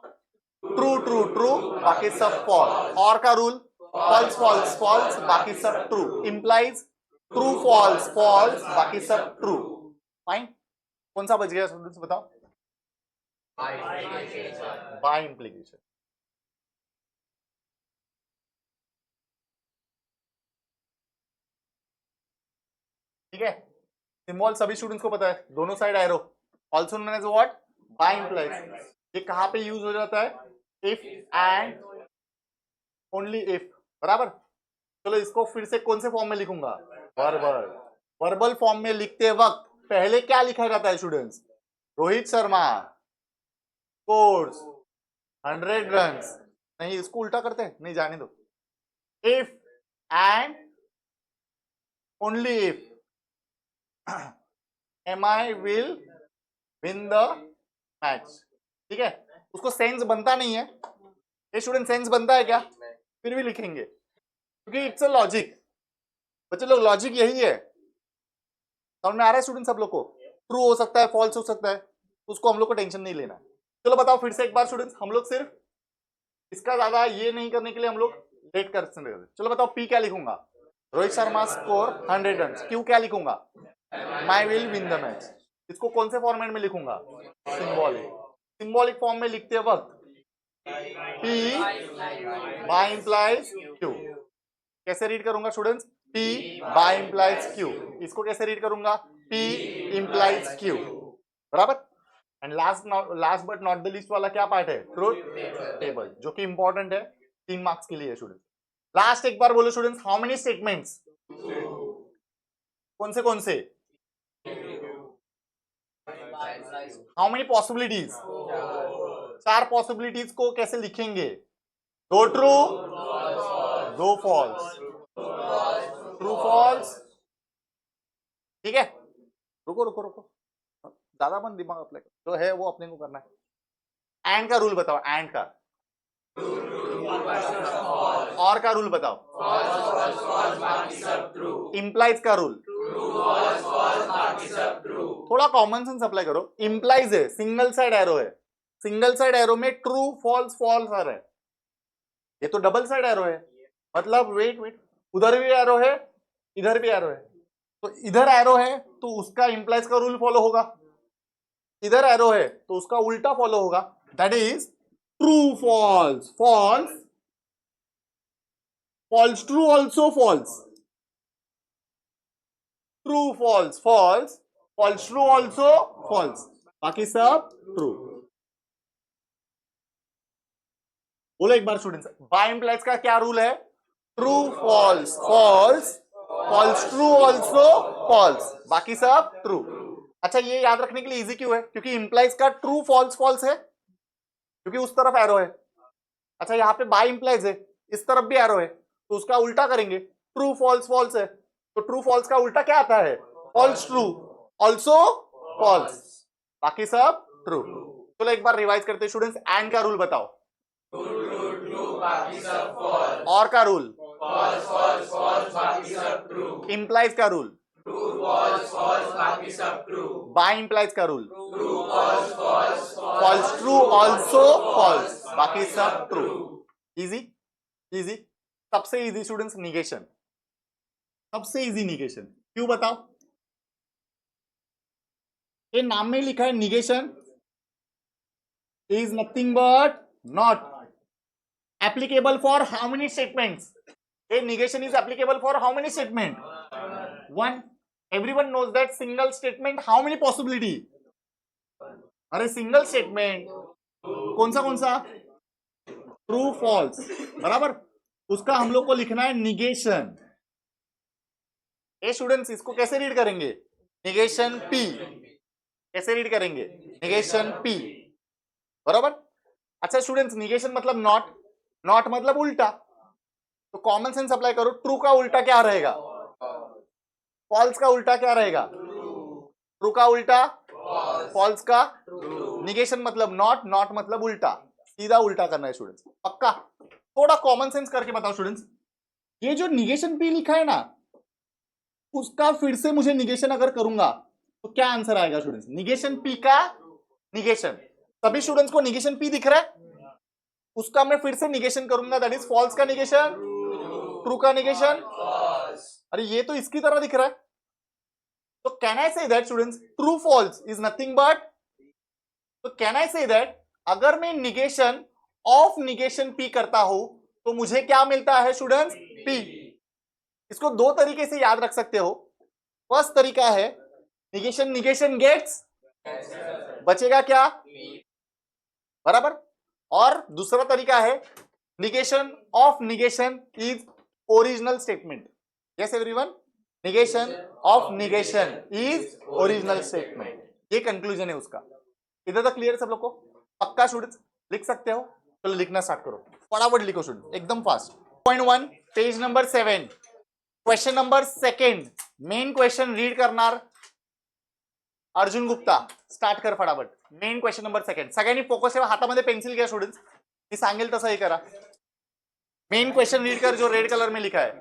ट्रू ट्रू ट्रू, बाकी सब फॉल्स। और का रूल, फॉल्स फॉल्स फॉल्स, बाकी सब true. Implies true false false, बाकी सब ट्रू। फाइन, कौन सा बच गया स्टूडेंट्स बताओ, बाय इंप्लीकेशन। ठीक है, सिंबल सभी स्टूडेंट्स को पता है, दोनों side arrow, also known as what, biimplies. ये कहां पे यूज हो जाता है, इफ एंड ओनली इफ, बराबर। चलो इसको फिर से कौन से फॉर्म में लिखूंगा, वर्बल। वर्बल फॉर्म में लिखते वक्त पहले क्या लिखा जाता है students, Rohit Sharma scores 100 runs. नहीं इसको उल्टा करते हैं, नहीं जाने दो, if and only if MI will win the match. ठीक है, उसको सेंस बनता नहीं है ये स्टूडेंट, सेंस बनता है क्या? फिर भी लिखेंगे क्योंकि इट्स अ लॉजिक। बच्चे लोग लॉजिक यही है, समझ में आ रहा है स्टूडेंट सब लोग को? ट्रू हो सकता है, फॉल्स हो सकता है, उसको हम लोग को टेंशन नहीं लेना है। चलो बताओ फिर से एक बार स्टूडेंट्स, हम लोग सिर्फ इसका ज्यादा ये नहीं करने के लिए हम लोग लेट कर सकते हैं। चलो बताओ पी क्या लिखूंगा? Rohit Sharma score 100 run. क्यों क्या लिखूंगा? My will win the match. इसको कौन से फॉर्मेट में लिखूंगा? सिंबॉलिक। सिंबॉलिक फॉर्म में लिखते वक्त P बाय इंप्लाइज Q कैसे रीड करूंगा students? P biimplies Q। इसको कैसे रीड करूंगा? P इंप्लाइज Q, बराबर। And last but not the least वाला क्या पार्ट है? ट्रुथ टेबल, जो कि इंपॉर्टेंट है 3 मार्क्स के लिए स्टूडेंट। लास्ट एक बार बोलो स्टूडेंट्स, हाउ मेनी स्टेटमेंट्स? कौन से? How many possibilities? 4 पॉसिबिलिटीज को कैसे लिखेंगे? 2 ट्रू 2 फॉल्स, ट्रू फॉल्स। ठीक है, रुको, ज्यादा मन दिमाग अप्लाई जो है वो अपने को करना है। एंड का रूल बताओ, एंड का। और का रूल बताओ। इंप्लाइज का रूल। थोड़ा कॉमन सेंस अप्लाई करो। इंप्लाइज है, सिंगल साइड एरो है, सिंगल साइड एरो में ट्रू फॉल्स फॉल्स आ रहा है। ये तो डबल साइड एरो है, मतलब वेट उधर भी एरो है इधर भी एरो है, तो इधर एरो है तो उसका इंप्लाइज का रूल फॉलो होगा, इधर एरो है तो उसका उल्टा फॉलो होगा। That is true false false false true also false, true false false false true also false, बाकी सब ट्रू। बोलो एक बार स्टूडेंट्स, बाय इंप्लाइज का क्या रूल है? True false false false true also false, बाकी सब ट्रू। अच्छा ये याद रखने के लिए इजी क्यों है? क्योंकि इंप्लाइज का ट्रू फॉल्स फॉल्स है, क्योंकि उस तरफ एरो है। अच्छा यहाँ पे बाय इंप्लाइज है, इस तरफ भी एरो है, तो उसका उल्टा करेंगे। ट्रू फॉल्स फॉल्स है तो ट्रू फॉल्स का उल्टा क्या आता है? फॉल्स ट्रू ऑल्सो फॉल्स, बाकी सब ट्रू। चलो एक बार रिवाइज करते हैं स्टूडेंट्स। एंड का रूल बताओ। और का रूल। इंप्लाइज का रूल। बाय इंप्लाइज का rule. False true also false, बाकी सब ट्रू। Easy easy. सबसे इजी स्टूडेंट्स निगेशन, सबसे इजी निगेशन। क्यों बताओ? ये नाम में लिखा है negation is nothing but not applicable for how many statements? A negation is applicable for how many statement? 1. Everyone knows that single statement how many possibility? अरे single statement कौन सा? ट्रू फॉल्स, बराबर। उसका हम लोग को लिखना है निगेशन। ए स्टूडेंट्स इसको कैसे रीड करेंगे? Negation P। कैसे रीड करेंगे? निगेशन P, बराबर। अच्छा स्टूडेंट्स निगेशन मतलब नॉट, नॉट मतलब उल्टा, तो कॉमन सेंस अप्लाई करो। ट्रू का उल्टा क्या रहेगा? फॉल्स का उल्टा क्या रहेगा? ट्रू का उल्टा फॉल्स का। निगेशन मतलब नॉट, नॉट मतलब उल्टा, सीधा उल्टा करना है स्टूडेंट्स, पक्का। थोड़ा कॉमन सेंस करके बताओ स्टूडेंट्स, ये जो निगेशन P लिखा है ना, उसका फिर से मुझे निगेशन अगर करूंगा तो क्या आंसर आएगा स्टूडेंट्स? निगेशन P का निगेशन। सभी स्टूडेंट्स को निगेशन P दिख रहा है? उसका मैं फिर से निगेशन करूंगा, दैट इज फॉल्स का निगेशन, ट्रू का निगेशन। अरे ये तो इसकी तरह दिख रहा है, तो can I say that students true false is nothing but, तो कैन आई से दैट अगर मैं निगेशन ऑफ निगेशन P करता हूं तो मुझे क्या मिलता है स्टूडेंट्स? P। इसको 2 तरीके से याद रख सकते हो। फर्स्ट तरीका है निगेशन निगेशन गेट्स, बचेगा क्या? बराबर। और दूसरा तरीका है negation of negation is original statement. Yes everyone, negation of negation is original statement, ये कंक्लूजन है उसका। इधर तक क्लियर सब लोग को? पक्का स्टूडेंट्स लिख सकते हो? चलो लिखना स्टार्ट करो, फटाफट लिखो स्टूडेंट, एकदम fast. Point 1, page number 7 question number 2 main question read करणार अर्जुन गुप्ता. स्टार्ट कर फटाफट. मेन क्वेश्चन नंबर 2 सगळ्यांनी फोकस ठेवा. हातामध्ये पेन्सिल घ्या स्टुडंट्स. मी सांगेल तसं हे करा. मेन क्वेश्चन रीड कर जो रेड कलर में लिखा है.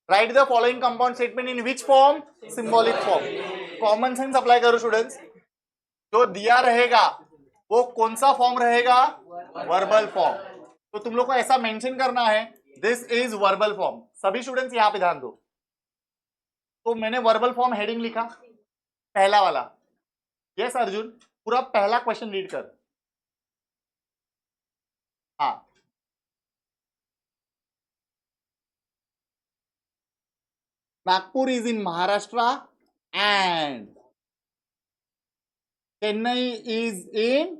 Right the following compound statement in which form? Symbolic form. Common sense apply करो स्टूडेंट्स. जो दिया रहेगा वो कौन सा फॉर्म रहेगा? Verbal form. तो तुम लोग को ऐसा मेंशन करना है दिस इज वर्बल फॉर्म. सभी स्टूडेंट्स यहां पे ध्यान दो. तो मैंने वर्बल फॉर्म हेडिंग लिखा पहला वाला. यस अर्जुन, पूरा पहला क्वेश्चन रीड कर. हाँ, Nagpur is in Maharashtra and Chennai is in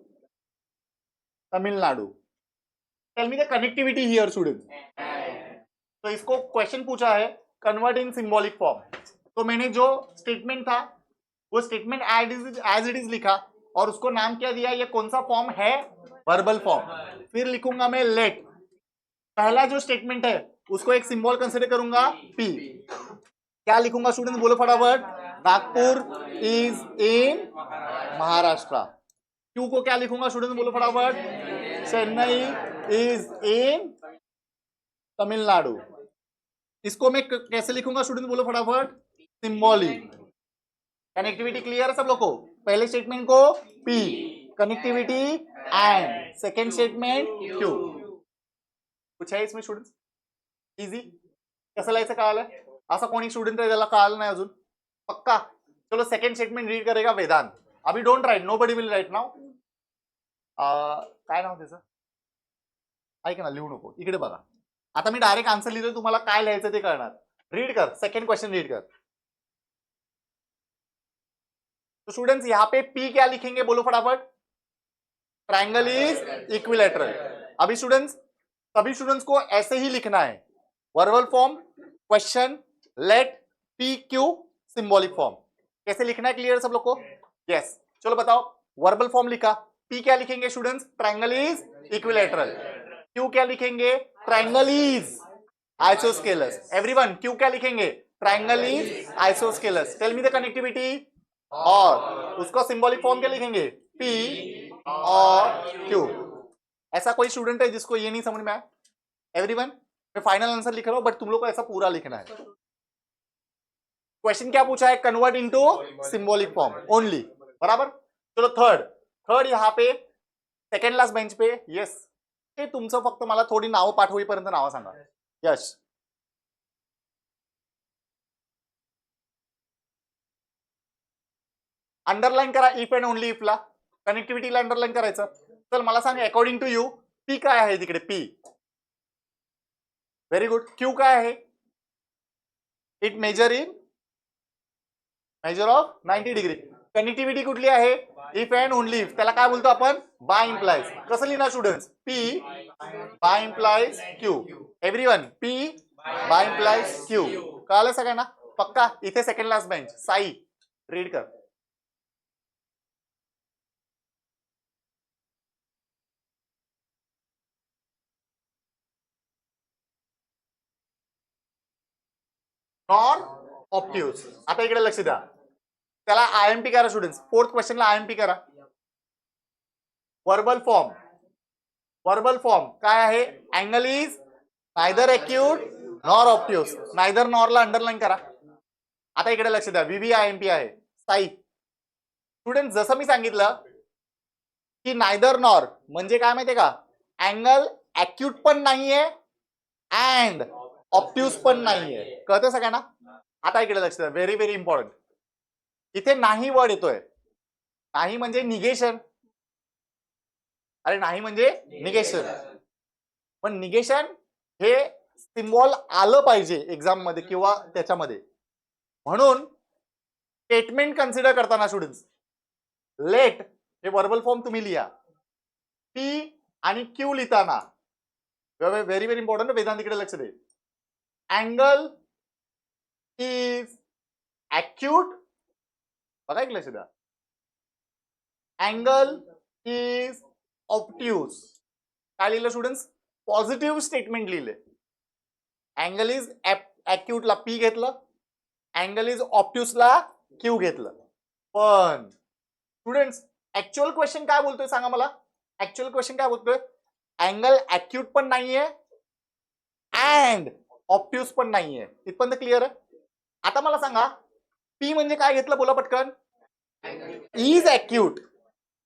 Tamil Nadu. Tell me the connectivity here students. तो इसको क्वेश्चन पूछा है कन्वर्ट इन सिंबॉलिक फॉर्म. तो मैंने जो स्टेटमेंट था वो स्टेटमेंट एज इट इज लिखा और उसको नाम क्या दिया? ये कौन सा फॉर्म है? Verbal form. फिर लिखूंगा मैं लेट. पहला जो स्टेटमेंट है उसको एक सिंबल कंसिडर करूंगा पी. क्या लिखूंगा स्टूडेंट? बोलो फटाफट. Nagpur is in Maharashtra. Q को क्या लिखूंगा स्टूडेंट? बोलो फटाफट. Chennai is in Tamil Nadu. इसको मैं कैसे लिखूंगा स्टूडेंट? बोलो फटाफट. सिंबॉलिक. कनेक्टिविटी क्लियर है सब लोग को? पहले स्टेटमेंट को P, connectivity and, second statement Q. कुछ आहे इसमें स्टुडंट्स? इझी. कसं लिहायचं कळालं? असा कोणी स्टुडंट आहे ज्याला कळालं नाही अजून? पक्का? चलो सेकंड स्टेटमेंट रीड करेगा वेदांत. अभी don't write, nobody will write now. काय नाव त्याचं? ऐक ना, लिहू नको. इकडे बघा. आता मी डायरेक्ट आन्सर लिहितोय, तुम्हाला काय लिहायचं ते कळणार. रीड कर. सेकंड क्वेश्चन रीड कर. तो स्टूडेंट्स यहाँ पे P क्या लिखेंगे? बोलो फटाफट. Triangle is equilateral. अभी स्टूडेंट्स सभी स्टूडेंट्स को ऐसे ही लिखना है. Verbal form, question, let, P Q, symbolic form. कैसे लिखना है? क्लियर सब लोग को? यस. चलो बताओ. वर्बल फॉर्म लिखा. P क्या लिखेंगे students? Triangle is equilateral. Q क्या लिखेंगे? Triangle is isosceles. Everyone Q क्या लिखेंगे? Triangle is isosceles. Tell me the connectivity. और उसको सिंबॉलिक फॉर्म क्या लिखेंगे? P और Q. ऐसा कोई स्टूडेंट है जिसको ये नहीं समझ में आया? एवरीवन, मैं फाइनल आंसर लिख रहा हूं बट तुम लोग को ऐसा पूरा लिखना है. क्वेश्चन क्या पूछा है? Convert into symbolic form only. बराबर. चलो थर्ड यहाँ पे सेकंड लास्ट बेंच पे. यस, हे तुमचं फक्त मला थोडी नावं पाठ होईपर्यंत नावं सांगा. यस. अंडरलाइन करा इफ अँड ओनली इफला. कनेक्टिव्हिटीला अंडरलाइन करायचं. चल मला सांग, अकॉर्डिंग टू यू पी काय आहे तिकडे? पी. Very good. क्यू काय आहे? It measure of 90 degree. Connectivity कुठली आहे? If and only if. त्याला काय बोलतो आपण? Bi implies. कसं लिहिणार students? P bye implies Q. Everyone P bye implies Q. कळालं सगळ्यांना? पक्का? इथे second last bench. Sai read कर. Nor obtuse. आता इकडे लक्ष द्या. त्याला आयएमपी करा स्टुडंट्स. फोर्थ क्वेश्चनला आयएमपी करा. वर्बल फॉर्म काय आहे? Angle is neither acute nor obtuse. Neither नॉरला underline करा. आता इकडे लक्ष द्या. व्हीव्ही आयएमपी आहे. साई स्टुडंट जसं मी सांगितलं की नायदर नॉर म्हणजे काय माहितीये का? अँगल एक्यूट पण नाहीये अँड ऑप्टिव्स पण नाहीये. कळतं सगळ्यांना? आता इकडे लक्ष द्या. Very very important. इथे नाही वर्ड येतोय. नाही म्हणजे निगेशन. अरे नाही म्हणजे निगेशन. पण निगेशन हे सिम्बॉल आलं पाहिजे एक्झाम मध्ये किंवा त्याच्यामध्ये. म्हणून स्टेटमेंट कन्सिडर करताना स्टुडंट्स लेट हे वर्बल फॉर्म तुम्ही लिहा. पी आणि क्यू लिहिताना व्हेरी व्हेरी इम्पॉर्टंट. वेदांत इकडे लक्ष दे. Angle is acute. बघा एक लक्ष द्या. Angle is obtuse. काय लिहिलं स्टुडंट्स? पॉझिटिव्ह स्टेटमेंट लिहिले. अँगल इज ऍक्यूटला पी घेतलं, अँगल इज ऑप्ट्यूसला क्यू घेतलं. पण स्टुडंट्स ऍक्च्युअल क्वेश्चन काय बोलतोय सांगा मला? ऍक्च्युअल क्वेश्चन काय बोलतोय? अँगल ऍक्यूट पण नाहीये अँड ऑप्ट्यूस पण नाहीये. इथपर्यंत क्लिअर आहे? आता मला सांगा पी म्हणजे काय घेतलं बोला पटकन? इज ऍक्यूट.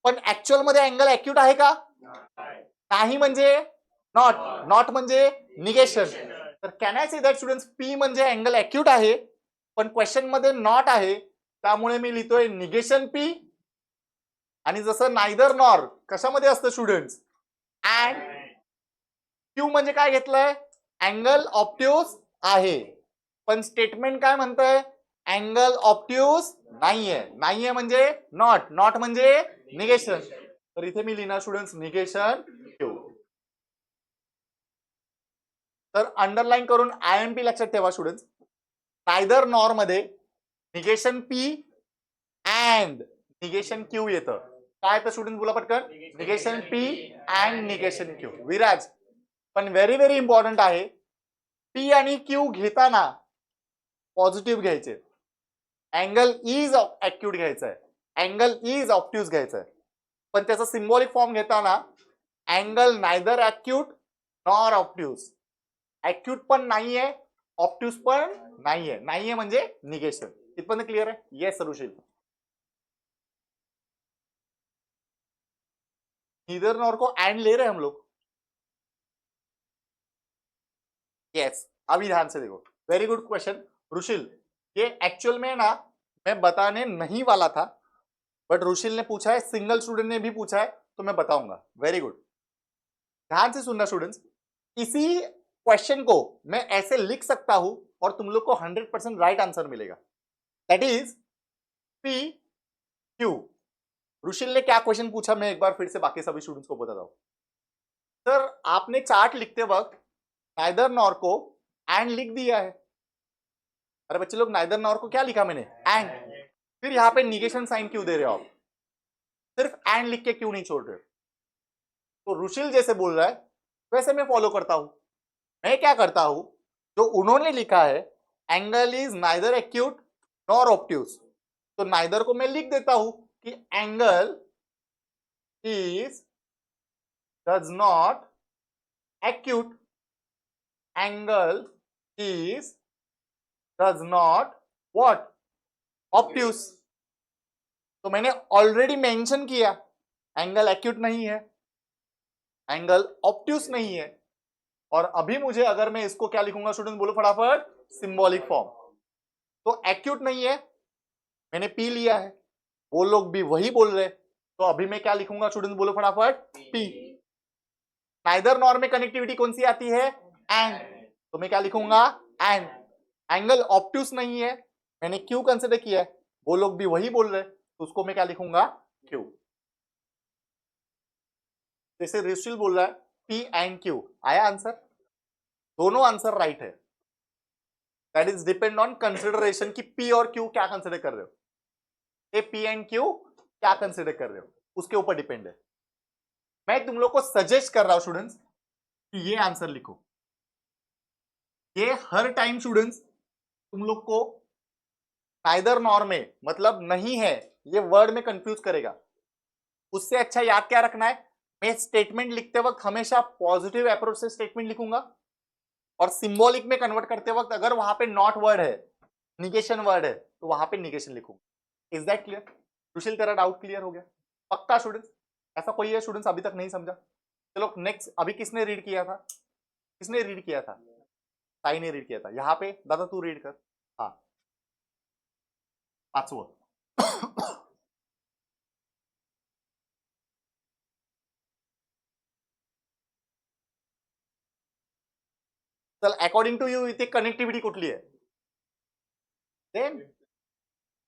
पण ऍक्च्युअल मध्ये अँगल ऍक्यूट आहे का? नाही म्हणजे नॉट. नॉट म्हणजे निगेशन. तर can I say that students P म्हणजे अँगल ऍक्यूट आहे पण क्वेश्चन मध्ये नॉट आहे, त्यामुळे मी लिहितोय निगेशन पी. आणि जसं नायदर नॉर कशामध्ये असतं स्टुडंट्स? अँड क्यू म्हणजे काय घेतलंय? अँगल ऑप्ट्यूस आहे. पण स्टेटमेंट काय म्हणतंय? अँगल ऑप्ट्यूस नाहीये. नाहीये म्हणजे नॉट. नॉट म्हणजे निगेशन. तर इथे मी लिहिणार स्टुडंट्स निगेशन क्यू. तर अंडरलाईन करून IMP लक्षात ठेवा स्टुडंट्स. नायदर नॉर मध्ये negation P and negation Q येतं. काय तर स्टुडंट बोला पटकन? Negation P and negation Q. Viraj पण व्हेरी व्हेरी इम्पॉर्टंट आहे, पी आणि क्यू घेताना पॉझिटिव्ह घ्यायचे. अँगल इज ऍक्यूट घ्यायचंय, अँगल इज ऑप्ट्यूस घ्यायचंय. पण त्याचा सिम्बॉलिक फॉर्म घेताना angle neither acute nor obtuse. Acute पण नाहीये, ऑप्ट्यूस पण नाहीये. नाहीये म्हणजे निगेशन. इथपर्यंत क्लिअर आहे? येस ऋषी. नीदर नॉर को एंड ले रहे हैं हम लोग. यस, अभी ध्यान से देखो. Very good question Rushil. ये एक्चुअल में ना मैं बताने नहीं वाला था, बट रुशिल ने पूछा है, सिंगल स्टूडेंट ने भी पूछा है, तो मैं बताऊंगा. Very good. ध्यान से सुनना स्टूडेंट्स. इसी क्वेश्चन को मैं ऐसे लिख सकता हूं और तुम लोग को 100% राइट आंसर मिलेगा. That is P Q. Rushil ने क्या क्वेश्चन पूछा मैं एक बार फिर से बाकी सभी स्टूडेंट्स को बताता हूं. सर आपने चार्ट लिखते वक्त नाइदर नॉर को एंड लिख दिया है. अरे बच्चे लोग नाइदर नॉर को क्या लिखा मैंने? एंड. फिर यहां पे निगेशन साइन क्यों दे रहे हो आप? सिर्फ एंड लिख के क्यों नहीं छोड़ रहे हो? तो रुशिल जैसे बोल रहा है वैसे मैं फॉलो करता हूं. मैं क्या करता हूं, जो उन्होंने लिखा है angle is neither acute nor obtuse, तो नाइदर को मैं लिख देता हूं कि angle is does not acute, angle is does not what? Obtuse. तो मैंने ऑलरेडी मेंशन किया एंगल एक्यूट नहीं है, एंगल ऑप्ट्यूस नहीं है. और अभी मुझे अगर मैं इसको क्या लिखूंगा स्टूडेंट बोलो फटाफट? Symbolic form. तो एक्यूट नहीं है, मैंने पी लिया है, वो लोग भी वही बोल रहे, तो अभी मैं क्या लिखूंगा स्टूडेंट बोलो फटाफट? पी. नाइदर नॉर में कनेक्टिविटी कौन सी आती है? एंड. तो मैं क्या लिखूंगा? एंड. एंगल ऑप्ट्यूस नहीं है, मैंने क्यू कंसिडर किया है, वो लोग भी वही बोल रहे, तो उसको मैं क्या लिखूंगा? क्यू. जैसे रिस्टिल बोल रहा है पी एंड क्यू. आया आंसर? दोनों आंसर राइट है. That is depend on consideration कि पी और क्यू क्या कंसिडर कर रहे हो. ये पी एंड क्यू क्या कंसिडर कर रहे हो उसके ऊपर डिपेंड है. मैं तुम लोग को सजेस्ट कर रहा हूं स्टूडेंट्स कि ये आंसर लिखो. ये हर टाइम स्टूडेंट्स तुम लोग को नाइदर नॉर में मतलब नहीं है ये वर्ड में कंफ्यूज करेगा. उससे अच्छा याद क्या रखना है, मैं स्टेटमेंट लिखते वक्त हमेशा पॉजिटिव अप्रोच से स्टेटमेंट लिखूंगा और सिंबॉलिक में कन्वर्ट करते वक्त अगर वहां पे नॉट वर्ड है, निगेशन वर्ड है, तो वहां पे निगेशन लिखूंगा. Is that clear? सुशील तेरा डाउट क्लियर हो गया? पक्का स्टूडेंट्स? ऐसा कोई है स्टूडेंट्स अभी तक नहीं समझा? चलो नेक्स्ट. अभी किसने रीड किया था? किसने रीड किया था? साई ने रीड किया था. यहाँ पे दादा तू रीड कर. हाँ, पाचवं. चल अकॉर्डिंग टू यू इथे कनेक्टिव्हिटी कुठली आहे? देन.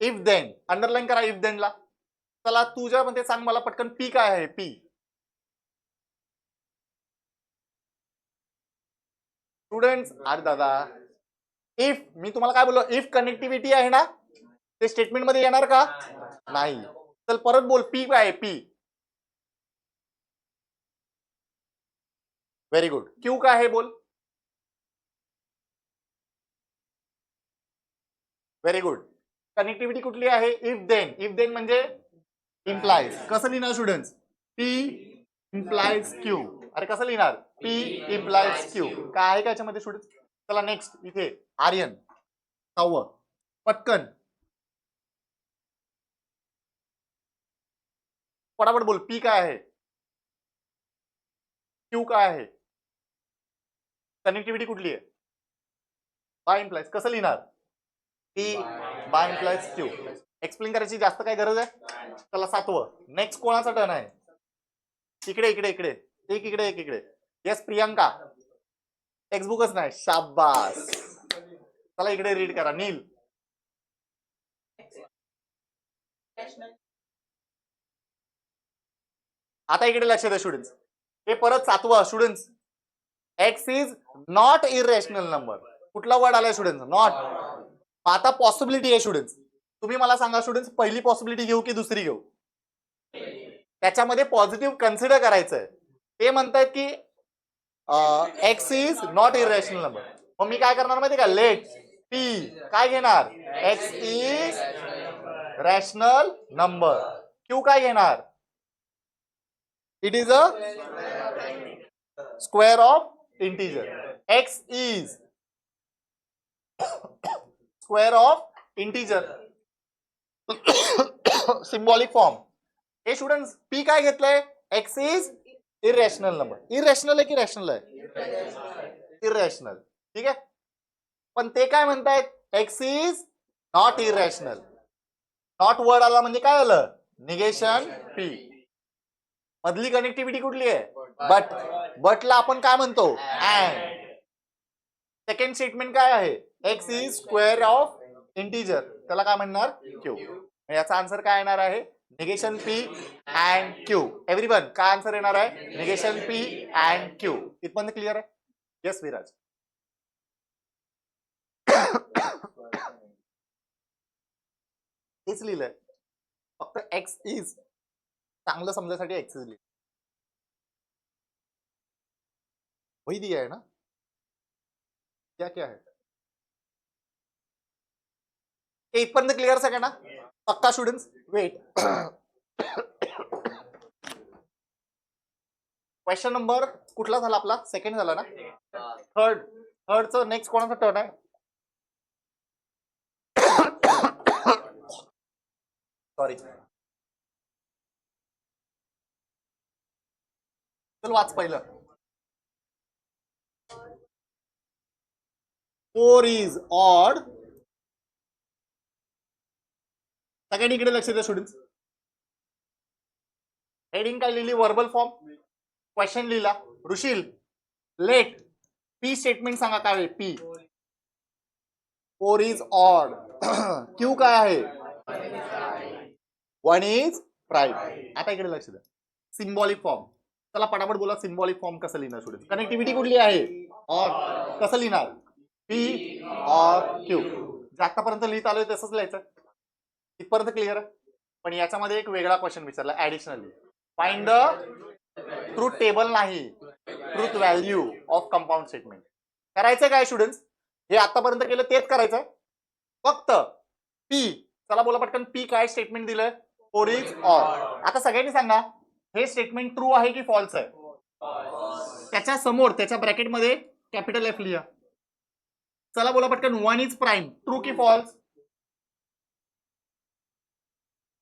If then. अंडरलाईन करा इफ देनला. चला तुझ्या मध्ये सांग मला पटकन पी काय आहे? P students. अरे दादा इफ मी तुम्हाला काय बोललो? इफ कनेक्टिव्हिटी आहे ना ते स्टेटमेंट मध्ये येणार का? नाही. चल परत बोल पी काय आहे? P very good. क्यू काय आहे बोल. Very good. कनेक्टिव्हिटी कुठली आहे. If then. इफ देन म्हणजे इम्प्लाइज. कसं लिहिणार स्टुडंट्स. P implies Q. अरे कसं लिहिणार. P implies Q. काय आहे का याच्यामध्ये स्टुडंट्स. चला नेक्स्ट इथे आर्यन 6व पटकन फटाफट बोल. पी काय आहे. क्यू काय आहे. कनेक्टिव्हिटी कुठली आहे. By implies. कसं लिहिणार. P bye implies Q. Explain करायची जास्त काय गरज आहे. चला 7व. नेक्स्ट कोणाचा टर्न आहे. इकडे इकडे इकडे एक इकडे एक इकडे. येस प्रियंका. टेक्स्टबुकच नाही. शाबास. चला इकडे रीड करा. नील. आता इकडे लक्ष द्या स्टुडंट्स. हे परत 7व students. X is not irrational number. कुठला वर्ड आलाय स्टुडंट्स. नॉट. आता पॉसिबिलिटी आहे स्टुडंट्स. तुम्ही मला सांगा स्टुडंट्स पहिली पॉसिबिलिटी घेऊ की दुसरी घेऊ. त्याच्यामध्ये पॉझिटिव्ह कन्सिडर करायचंय. ते म्हणतात की X is not irrational number. मग मी काय करणार माहिती का. लेट पी काय घेणार. X is rational number. Q काय घेणार. It is a square of integer. X is square of integer. Symbolic form. हे स्टुडंट्स पी काय घेतलंय. X is irrational number. Irrational आहे की रॅशनल आहे. इरेशनल. ठीक आहे. पण ते काय म्हणतायत. X is not irrational. Not word आला म्हणजे काय आलं. Negation P. मधली कनेक्टिव्हिटी कुठली आहे. बट. बटला आपण काय म्हणतो. अँड. सेकंड स्टेटमेंट काय आहे. X is square of integer. त्याला काय म्हणणार. क्यू. याचा आन्सर काय येणार आहे. Negation P and Q. Everyone काय आन्सर येणार आहे. Negation P and Q. इथपर्यंत क्लिअर आहे. येस विराज. हेच लिहिलंय. फक्त एक्स इज चांगलं समजायसाठी एक्स इज लिहिलं. वही दिया है ना. क्या क्या है. इथपर्यंत क्लिअर सगळ्यांना. पक्का स्टुडंट्स. वेट. क्वेश्चन नंबर कुठला झाला आपला. सेकंड झाला ना. थर्डचं नेक्स्ट कोणाचा टर्न आहे. सॉरी. चल वाच पहिलं. 4 is odd. सगळ्यांनी इकडे लक्ष द्या स्टुडंट्स. हेडिंग काय लिहिली. Verbal form. क्वेश्चन लिहिला. ऋषील लेट पी स्टेटमेंट सांगा काय आहे. P 4 is odd. क्यू काय आहे. 1 is प्राईम. आता इकडे लक्ष द्या. Symbolic form. चला पटापट बोला. सिम्बॉलिक फॉर्म कसं लिहिणार स्टुडंट. कनेक्टिव्हिटी कुठली आहे. ऑर. कसं लिहिणार. P or Q. आतापर्यंत लिहित आलोय तसंच लिहायचं. इथपर्यंत क्लिअर आहे. पण याच्यामध्ये एक वेगळा क्वेश्चन विचारला additionally. Find the truth table नाही. Truth value of compound statement. करायचं काय स्टुडंट्स. हे आतापर्यंत केलं तेच करायचं. फक्त पी. चला बोला पटकन. पी काय स्टेटमेंट दिलंय. 4 is odd. आता सगळ्यांनी सांगा हे स्टेटमेंट ट्रू आहे की फॉल्स आहे. त्याच्या समोर त्याच्या ब्रॅकेटमध्ये कॅपिटल एफ लिहा. चला बोला पटकन. 1 is प्राईम. ट्रू की फॉल्स.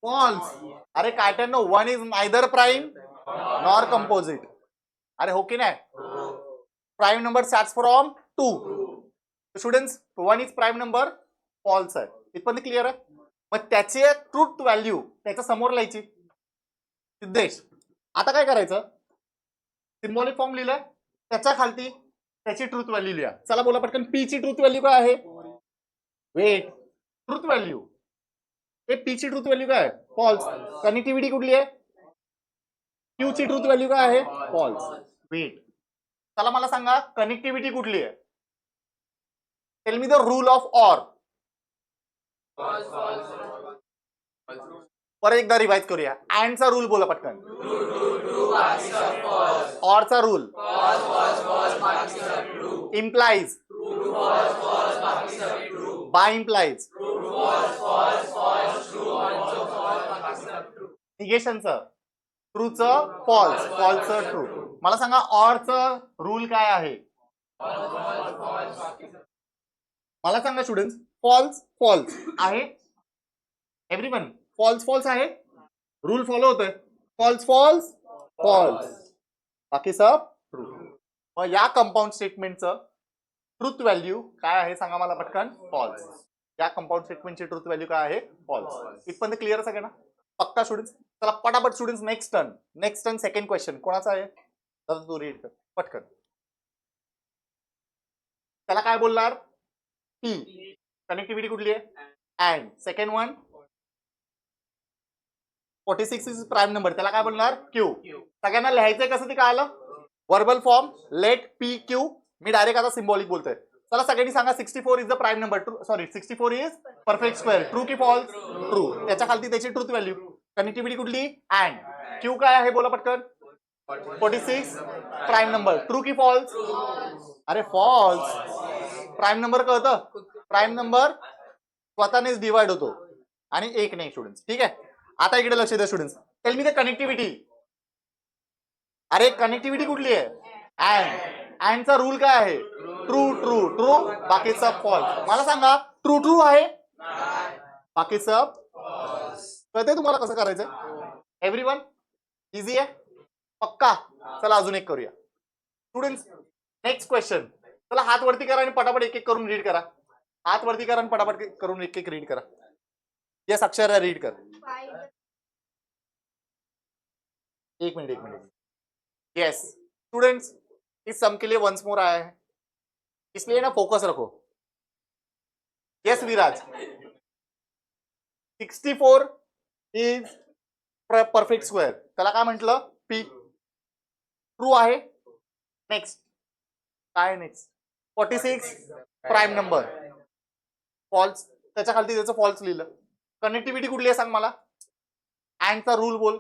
फॉल्स. अरे कायट्यांनो 1 is neither prime nor composite. अरे हो की नाही. Prime number starts from 2. Students 1 is prime number false आहे. इथपर्यंत क्लिअर आहे. मग त्याची ट्रूथ व्हॅल्यू त्याच्या समोर लिहायची. सिद्धेश आता काय करायचं. सिम्बॉलिक फॉर्म लिहिलंय. त्याच्या खालती त्याची ट्रूथ व्हॅल्यू लिहा. चला बोला पटकन. पी ची ट्रूथ व्हॅल्यू काय आहे. वेट. Truth value. हे पी ची ट्रूथ व्हॅल्यू काय आहे. फॉल्स. कनेक्टिव्हिटी कुठली आहे. क्यू ची ट्रूथ व्हॅल्यू काय आहे. फॉल्स. वेट. चला मला सांगा कनेक्टिव्हिटी कुठली आहे. Tell me the rule of or. परत एकदा रिवाइज करूया. अँडचा रूल बोला पटकन. ऑरचा रूल implies by implies निगेशनचं ट्रूचं फॉल्स फॉल्सचं ट्रू. मला सांगा ऑरचं रूल काय आहे. मला सांगा स्टुडंट फॉल्स फॉल्स आहे. एव्हरीवन फॉल्स फॉल्स आहे. रूल फॉलो होतोय. फॉल्स फॉल्स फॉल्स बाकी सब ट्रू. मग या कंपाऊंड स्टेटमेंटचं ट्रूथ व्हॅल्यू काय आहे सांगा मला पटकन. फॉल्स. या कंपाऊंड स्टेटमेंटची ट्रूथ व्हॅल्यू काय आहे. फॉल्स. इथपर्यंत क्लिअर सगळ्यांना पक्का स्टुडंट्स. चला पटापट students next turn second question कोणाचा आहे तर तू रीड कर पटकन. त्याला काय बोलणार. पी कनेक्टिव्हिटी कुठली आहे. And second one 46 is prime number त्याला काय बोलणार. क्यू. सगळ्यांना लिहायचंय कसं ते काय आलं. Verbal form let P Q. मी डायरेक्ट आता सिम्बॉलिक बोलतोय. चला सगळ्यांनी सांगा 64 is the prime number. Sorry 64 is perfect square. True की फॉल्स. ट्रू. त्याच्या खालती त्याची ट्रूथ व्हॅल्यू. कनेक्टिव्हिटी कुठली. अँड. क्यू काय आहे बोला पटकन. 46 प्राईम नंबर. ट्रू की फॉल्स. अरे फॉल्स. प्राईम नंबर कळतं. प्राईम नंबर स्वतःनेच डिवाइड होतो आणि एक नाही स्टुडंट्स. ठीक आहे. आता इकडे लक्ष द्या students. Tell me the connectivity. अरे कनेक्टिव्हिटी कुठली आहे. अँड. अँडचा रूल काय आहे. ट्रू ट्रू ट्रू बाकीचा फॉल्स. मला सांगा ट्रू ट्रू आहे बाकीचं कळतंय तुम्हाला कसं करायचं. एव्हरीवन इझी आहे पक्का. चला अजून एक करूया स्टुडंट्स. Next question. चला हात वरती करा आणि पटापट एक एक करून रीड करा. हात वरती करा आणि पटापट करून एक एक रीड करा. येस अक्षर रीड कर. एक मिनट. यस स्टूडेंट्स इस सम के लिए वंस मोर आया है इसलिए ना फोकस रखो. Yes Viraj 64 is perfect square. त्याला काय म्हटलं. पी. ट्रू आहे. नेक्स्ट काय नेक्स्ट 46 प्राईम नंबर. फॉल्स. त्याच्या खालती त्याचं फॉल्स लिहिलं. कनेक्टिव्हिटी कुठली आहे सांग मला. अँडचा रूल बोल.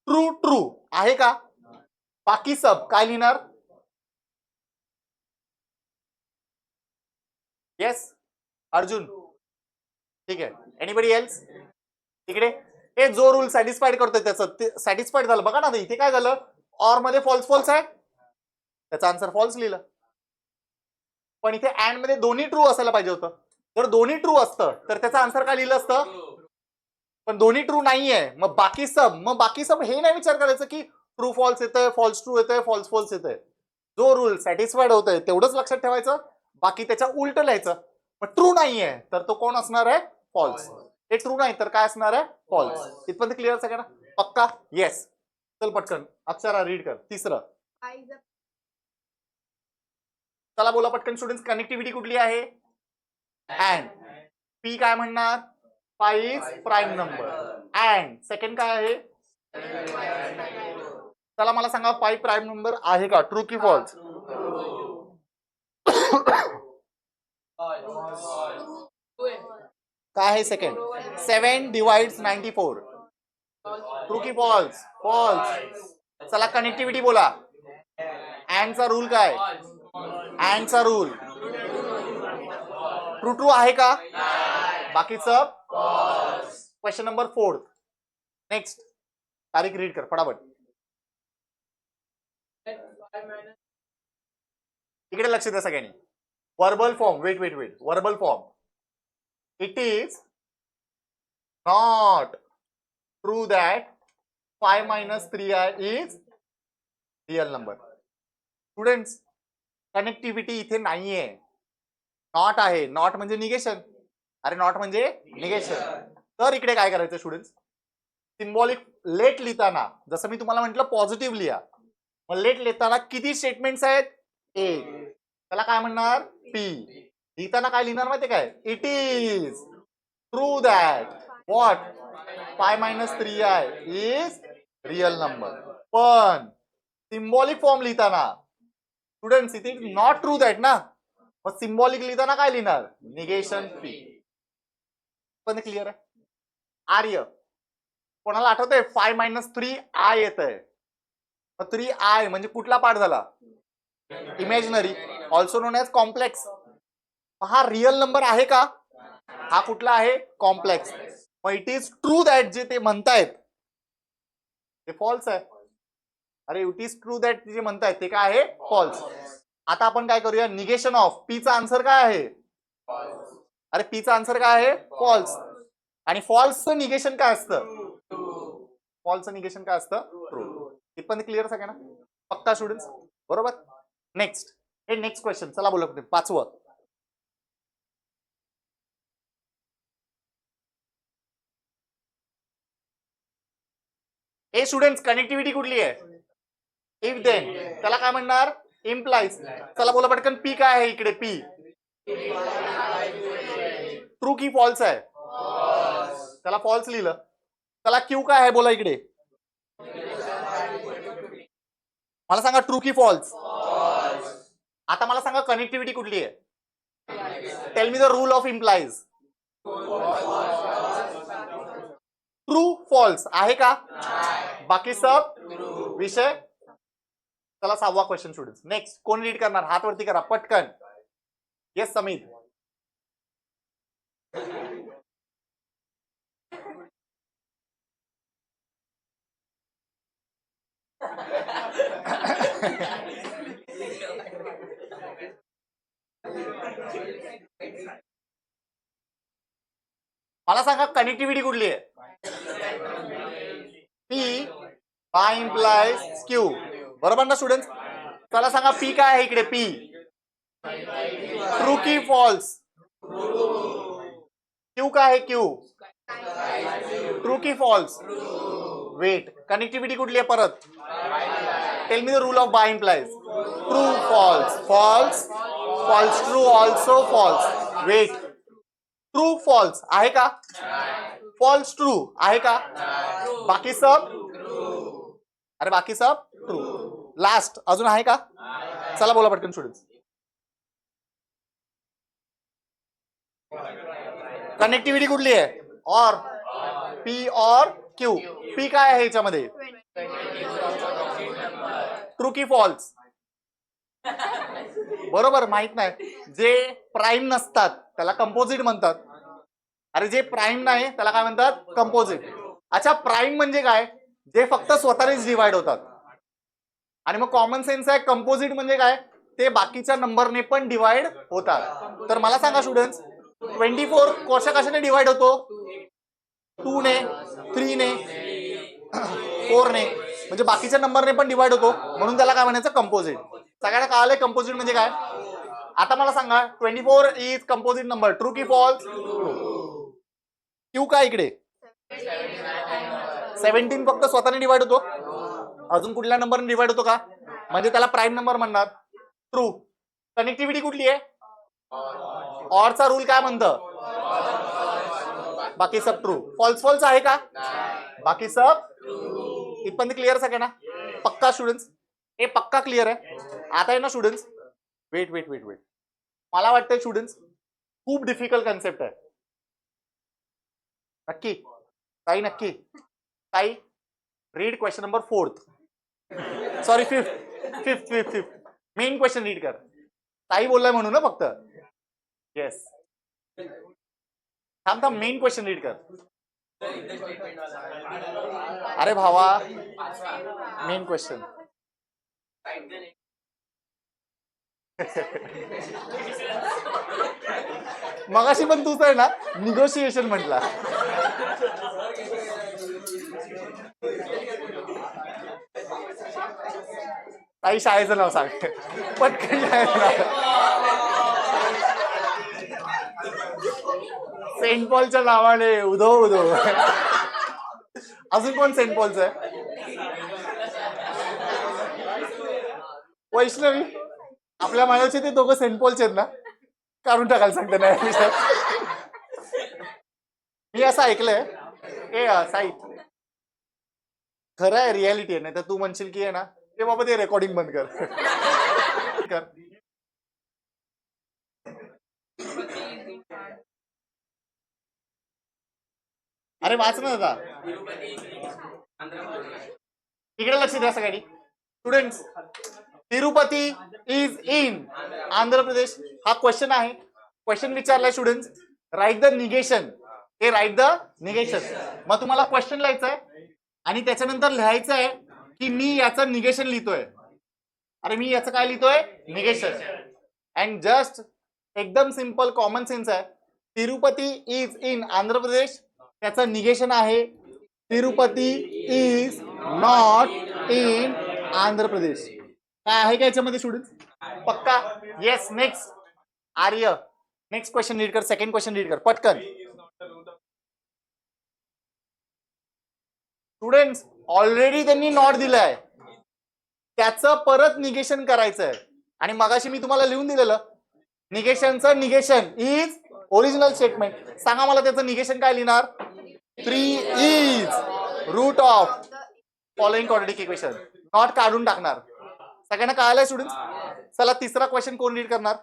ट्रू ट्रू आहे का. बाकी सब काय लिहिणार. येस अर्जुन. ठीक आहे. Anybody else. इकडे हे जो रूल सॅटिस्फाईड करतोय त्याचं ते सॅटिस्फाईड झालं बघा ना. इथे काय झालं. ऑर मध्ये फॉल्स फॉल्स आहे त्याचा आन्सर फॉल्स लिहिलं. पण इथे अँड मध्ये दोन्ही ट्रू असायला पाहिजे होतं. जर दोन्ही ट्रू असतं तर त्याचा आन्सर काय लिहिलं असतं. पण दोन्ही ट्रू नाहीये. मग बाकी सब हे नाही विचार करायचं की ट्रू फॉल्स येतंय फॉल्स ट्रू येतंय फॉल्स फॉल्स येतंय. जो रूल सॅटिस्फाईड होतोय तेवढंच लक्षात ठेवायचं. बाकी त्याच्या उलट लिहायचं. पण ट्रू नाहीये तर तो कोण असणार आहे. फॉल्स. हे ट्रू नाही तर काय असणार आहे. फॉल्स. इथपर्यंत क्लिअर सगळ्यांना पक्का. येस चल पटकन अक्षरा रीड कर. तिसरं. चला बोला पटकन स्टुडंट्स. कनेक्टिव्हिटी कुठली आहे. अँड. पी काय म्हणणार. 5 प्राईम नंबर. अँड सेकंड काय आहे. चला मला सांगा 5 प्राईम नंबर आहे का. ट्रू की फॉल्स. काय आहे सेकंड. 7 डिवाइड्स 94. ट्रू की फॉल्स. फॉल्स. चला कनेक्टिव्हिटी बोला. अँडचा रूल काय. अँडचा रूल ट्रू ट्रू आहे का. बाकीचं क्वेश्चन नंबर 4. नेक्स्ट तारीख रीड कर फटाफट. इकडे लक्ष द्या सगळ्यांनी. Verbal form. Wait verbal form. It is not true that 5 - 3i is real number. Students connectivity इथे नाहीये. नॉट आहे. नॉट म्हणजे निगेशन. अरे नॉट म्हणजे निगेशन. तर इकडे काय करायचं स्टुडंट्स. सिम्बॉलिक लेट लिहिताना जसं मी तुम्हाला म्हटलं पॉझिटिव्ह लिहा. मग लेट लिहिताना किती स्टेटमेंट्स आहेत. एक. त्याला काय म्हणणार. पी. लिहिताना काय लिहिणार माहिती काय. It is true that what 5 - 3i is real number. पण सिम्बॉलिक फॉर्म लिहिताना स्टुडंट्स इथे नॉट ट्रू दॅट ना. मग सिम्बॉलिक लिहिताना काय लिहिणार. Negation P. पण क्लिअर आहे. आर्य कोणाला आठवतंय 5-3i येत आहे. 3i म्हणजे कुठला पार्ट झाला? Imaginary, also known as complex. हा रिअल नंबर आहे का? हा कुठला आहे? कॉम्प्लेक्स. मग इट इज ट्रू दॅट जे ते म्हणतायत ते फॉल्स आहे. अरे इट इज ट्रू दॅट जे म्हणतायत ते काय आहे? फॉल्स. आता आपण काय करूया? निगेशन ऑफ पीचा आन्सर काय आहे? अरे पीचा आन्सर काय आहे? फॉल्स. आणि फॉल्सचं निगेशन काय असतं? फॉल्सचं निगेशन काय असतं? ट्रू. इथपर्यंत क्लिअर सगळ्यांना? पक्का स्टुडंट्स? बरोबर. नेक्स्ट, हे नेक्स्ट क्वेश्चन. चला बोला 5वं. हे स्टुडंट्स कनेक्टिव्हिटी कुठली आहे? If then. त्याला काय म्हणणार? इम्प्लाइज. चला बोला पटकन. पी काय आहे इकडे? पी ट्रू की फॉल्स आहे? त्याला फॉल्स लिहिलं. त्याला क्यू काय आहे बोला इकडे? मला सांगा ट्रू की फॉल्स? आता मला सांगा कनेक्टिव्हिटी कुठली आहे? Tell me the rule of implies. True false आहे का? बाकी सब विषय. चला 6वा क्वेश्चन स्टुडंट्स. नेक्स्ट कोण रीड करणार? हात वरती करा पटकन. येस समीर. मला सांगा कनेक्टिव्हिटी कुठली आहे? P bye implies Q. बरोबर ना स्टुडंट्स? चला सांगा पी काय आहे इकडे? पी ट्रू की फॉल्स? क्यू काय आहे? क्यू ट्रू की फॉल्स? वेट, कनेक्टिव्हिटी कुठली आहे परत? Tell me the rule of bye implies. True false false false true also false. Wait, true false आहे का? फॉल्स ट्रू आहे का? बाकी सब? अरे बाकी सब ट्रू. लास्ट अजून आहे का? चला बोला पटकन स्टुडंट्स. कनेक्टिव्हिटी कुठली आहे? और पी और क्यू. पी काय आहे याच्यामध्ये? ट्रू की फॉल्स? बरोबर. माहित नाही. जे प्राइम नसतात त्याला कंपोजिट म्हणतात. अरे जे प्राइम नाही त्याला काय म्हणतात? कंपोजिट. अच्छा, प्राइम म्हणजे काय? जे फक्त स्वतःनेच डिवाइड होतात. आणि मग कॉमन सेन्स आहे कंपोजिट म्हणजे काय? ते बाकीच्या नंबरने पण डिवाइड होतात. तर मला सांगा स्टुडंट्स 24 कशाने डिवाइड होतो? 2 ने, 3 ने, 4 ने, म्हणजे बाकीच्या नंबरने पण डिवाइड होतो. म्हणून त्याला काय म्हणायचं? कंपोजिट. सगळ्यांना कळालंय कंपोजिट म्हणजे काय? आता मला सांगा 24 इज कंपोजिट नंबर. ट्रू की फॉल्स? क्यू काय इकडे? 17 फक्त स्वतःने डिवाइड होतो. अजून कुठल्या नंबरने डिवाइड होतो का? म्हणजे त्याला प्राइम नंबर म्हणणार. ट्रू. कनेक्टिव्हिटी कुठली आहे? ऑरचा रूल काय म्हणतं? बाकी सब ट्रू. फॉल्स फॉल्स आहे का? बाकी सब. इथपर्यंत क्लिअर सगळ्यांना? पक्का स्टुडंट्स? हे पक्का क्लिअर आहे. आता आहे ना students? Wait wait wait wait, मला वाटतंय स्टुडंट्स खूप डिफिकल्ट कन्सेप्ट आहे. नक्की ताई? नक्की ताई? Read question number 4. Sorry 5th. Main question read कर. ताई बोललाय म्हणून ना फक्त. येस. थांब मेन क्वेश्चन रीड कर. अरे भावा मेन क्वेश्चन. मगाशी पण तूच आहे ना निगोशिएशन म्हटला. ताई शाळेचं नाव सांग पटकन. सेंट पॉलच्या नावाने उधो उधो. अजून कोण सेंट पॉलचं आहे? वैष्णवी. आपल्या मायाचे ते दोघं सेंट पॉलचे आहेत ना? काढून टाकायला सांगते नाही. मी असं ऐकलंय. ए साई, खरं आहे, रियालिटी आहे. नाही तर तू म्हणशील की आहे ना ते बाबा ते रेकॉर्डिंग बंद कर. अरे वाच ना दादा. इकडे लक्ष द्या सगळ्यांनी. Students, Tirupati is in Andhra Pradesh हा क्वेश्चन आहे. क्वेश्चन विचारलाय स्टुडंट्स, राईट द निगेशन. हे राईट द निगेशन. मग तुम्हाला क्वेश्चन लिहायचं आहे आणि त्याच्यानंतर लिहायचं आहे की मी याचं निगेशन लिहितोय. अरे मी याचं काय लिहितोय? निगेशन. अँड जस्ट एकदम सिंपल कॉमन सेन्स आहे. तिरुपती इज इन आंध्र प्रदेश, त्याचं निगेशन आहे Tirupati is not in Andhra Pradesh. काय आहे का याच्यामध्ये स्टुडंट्स? पक्का? Yes. Next Arya, next question read कर. सेकंड क्वेश्चन रीड कर पटकन. स्टुडंट्स, ऑलरेडी त्यांनी नॉट दिलाय, त्याचं परत निगेशन करायचं आहे. आणि मगाशी मी तुम्हाला लिहून दिलेलं निगेशनचं निगेशन इज ओरिजिनल स्टेटमेंट. सांगा मला त्याचं निगेशन काय लिहिणार? 3 is root of following quadratic equation. Not काढून टाकणार. सगळ्यांना कळालंय स्टुडंट्स? चला तिसरा क्वेश्चन कोण रीड करणार?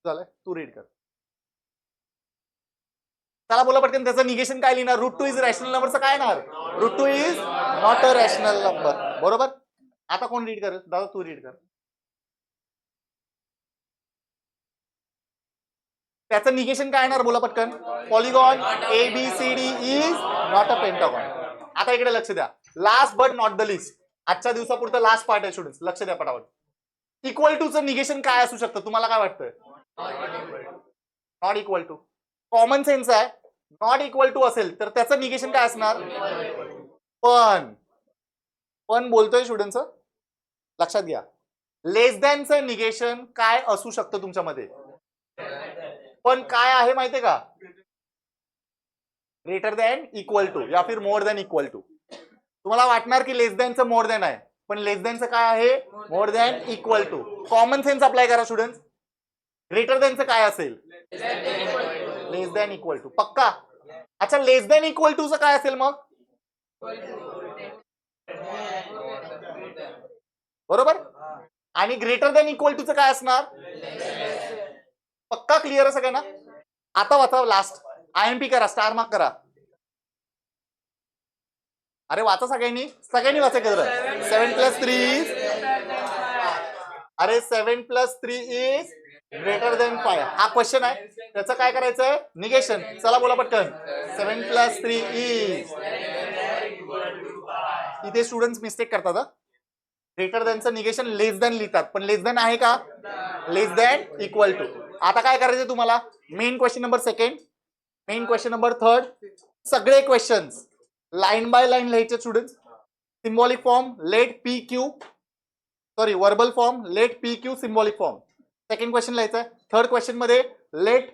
झालंय, तू रीड कर. चला बोला पटकन, त्याचं निगेशन काय लिहिणार? √2 इज रॅशनल नंबरचं काय येणार? √2 is not a rational number. बरोबर. आता कोण रीड करेल? दादा तू रीड कर. त्याचं निगेशन काय येणार? बोला पटकन. Polygon ABCD is not a pentagon. आता इकडे लक्ष द्या. Last but not the list. आजच्या दिवसापुरतं लास्ट पार्ट आहे स्टुडंट्स. लक्ष द्या पटापट. इक्वल टू चं निगेशन काय असू शकतं? तुम्हाला काय वाटतं? Not equal to. Common sense आहे. नॉट इक्वल टू असेल तर त्याचं निगेशन काय असणार? पण बोलतोय स्टुडंट्स, लक्षात घ्या. लेस दॅनचं निगेशन काय असू शकतं तुमच्यामध्ये? पण काय आहे माहितीये का? ग्रेटर दॅन इक्वल टू या फिर मोर दॅन इक्वल टू. तुम्हाला वाटणार की लेस दॅनचं मोर दॅन आहे, पण लेस दॅनचं काय आहे? More than equal to. Common sense apply करा स्टुडंट्स. ग्रेटर दॅनचं काय असेल? Less than equal to. पक्का? अच्छा, लेस दॅन इक्वल टू चं काय असेल मग? बरोबर. आणि ग्रेटर दॅन इक्वल टू चं काय असणार? पक्का? क्लिअर आहे सगळ्यांना? आता वाचा लास्ट. IMP करा, स्टार मार्क करा. अरे वाचा सगळ्यांनी, सगळ्यांनी वाचा केलं. 7 + 3 अरे 7 + 3 इज ग्रेटर दॅन 5 हा क्वेश्चन आहे. त्याचं काय करायचंय? निगेशन. चला बोला पटकन. 7 + 3 इज. इथे स्टुडंट्स मिस्टेक करतात. ग्रेटर दॅनचं निगेशन लेस दॅन लिहितात, पण लेस दॅन आहे का? Less than equal to. आता काय करायचं तुम्हाला? Main question number 2, main question number 3, सगळे क्वेश्चन्स लाईन बाय लाईन लिहायचे students. Symbolic form let PQ, sorry verbal form let PQ symbolic form. Second question लिहायचं आहे. थर्ड क्वेश्चन मध्ये let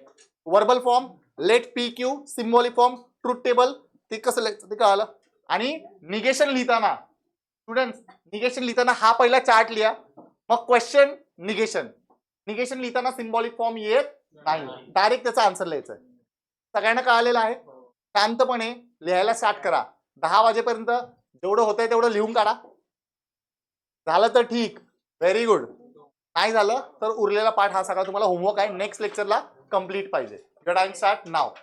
verbal form let PQ symbolic form truth table. ते कसं लिहायचं ते कळालं. आणि निगेशन लिहिताना स्टुडंट्स, निगेशन लिहिताना हा पहिला चार्ट लिहा, मग क्वेश्चन निगेशन. निगेशन लिहिताना सिम्बॉलिक फॉर्म येत नाही, डायरेक्ट त्याचा आन्सर लिहायचा आहे. सगळ्यांना कळालेलं आहे? शांतपणे लिहायला स्टार्ट करा. 10 वाजेपर्यंत जेवढं होतंय तेवढं लिहून काढा. झालं तर ठीक, व्हेरी गुड. नाही झालं तर उरलेला पार्ट हा सगळा तुम्हाला होमवर्क आहे, नेक्स्ट लेक्चरला कम्प्लीट पाहिजे. स्टार्ट नाव.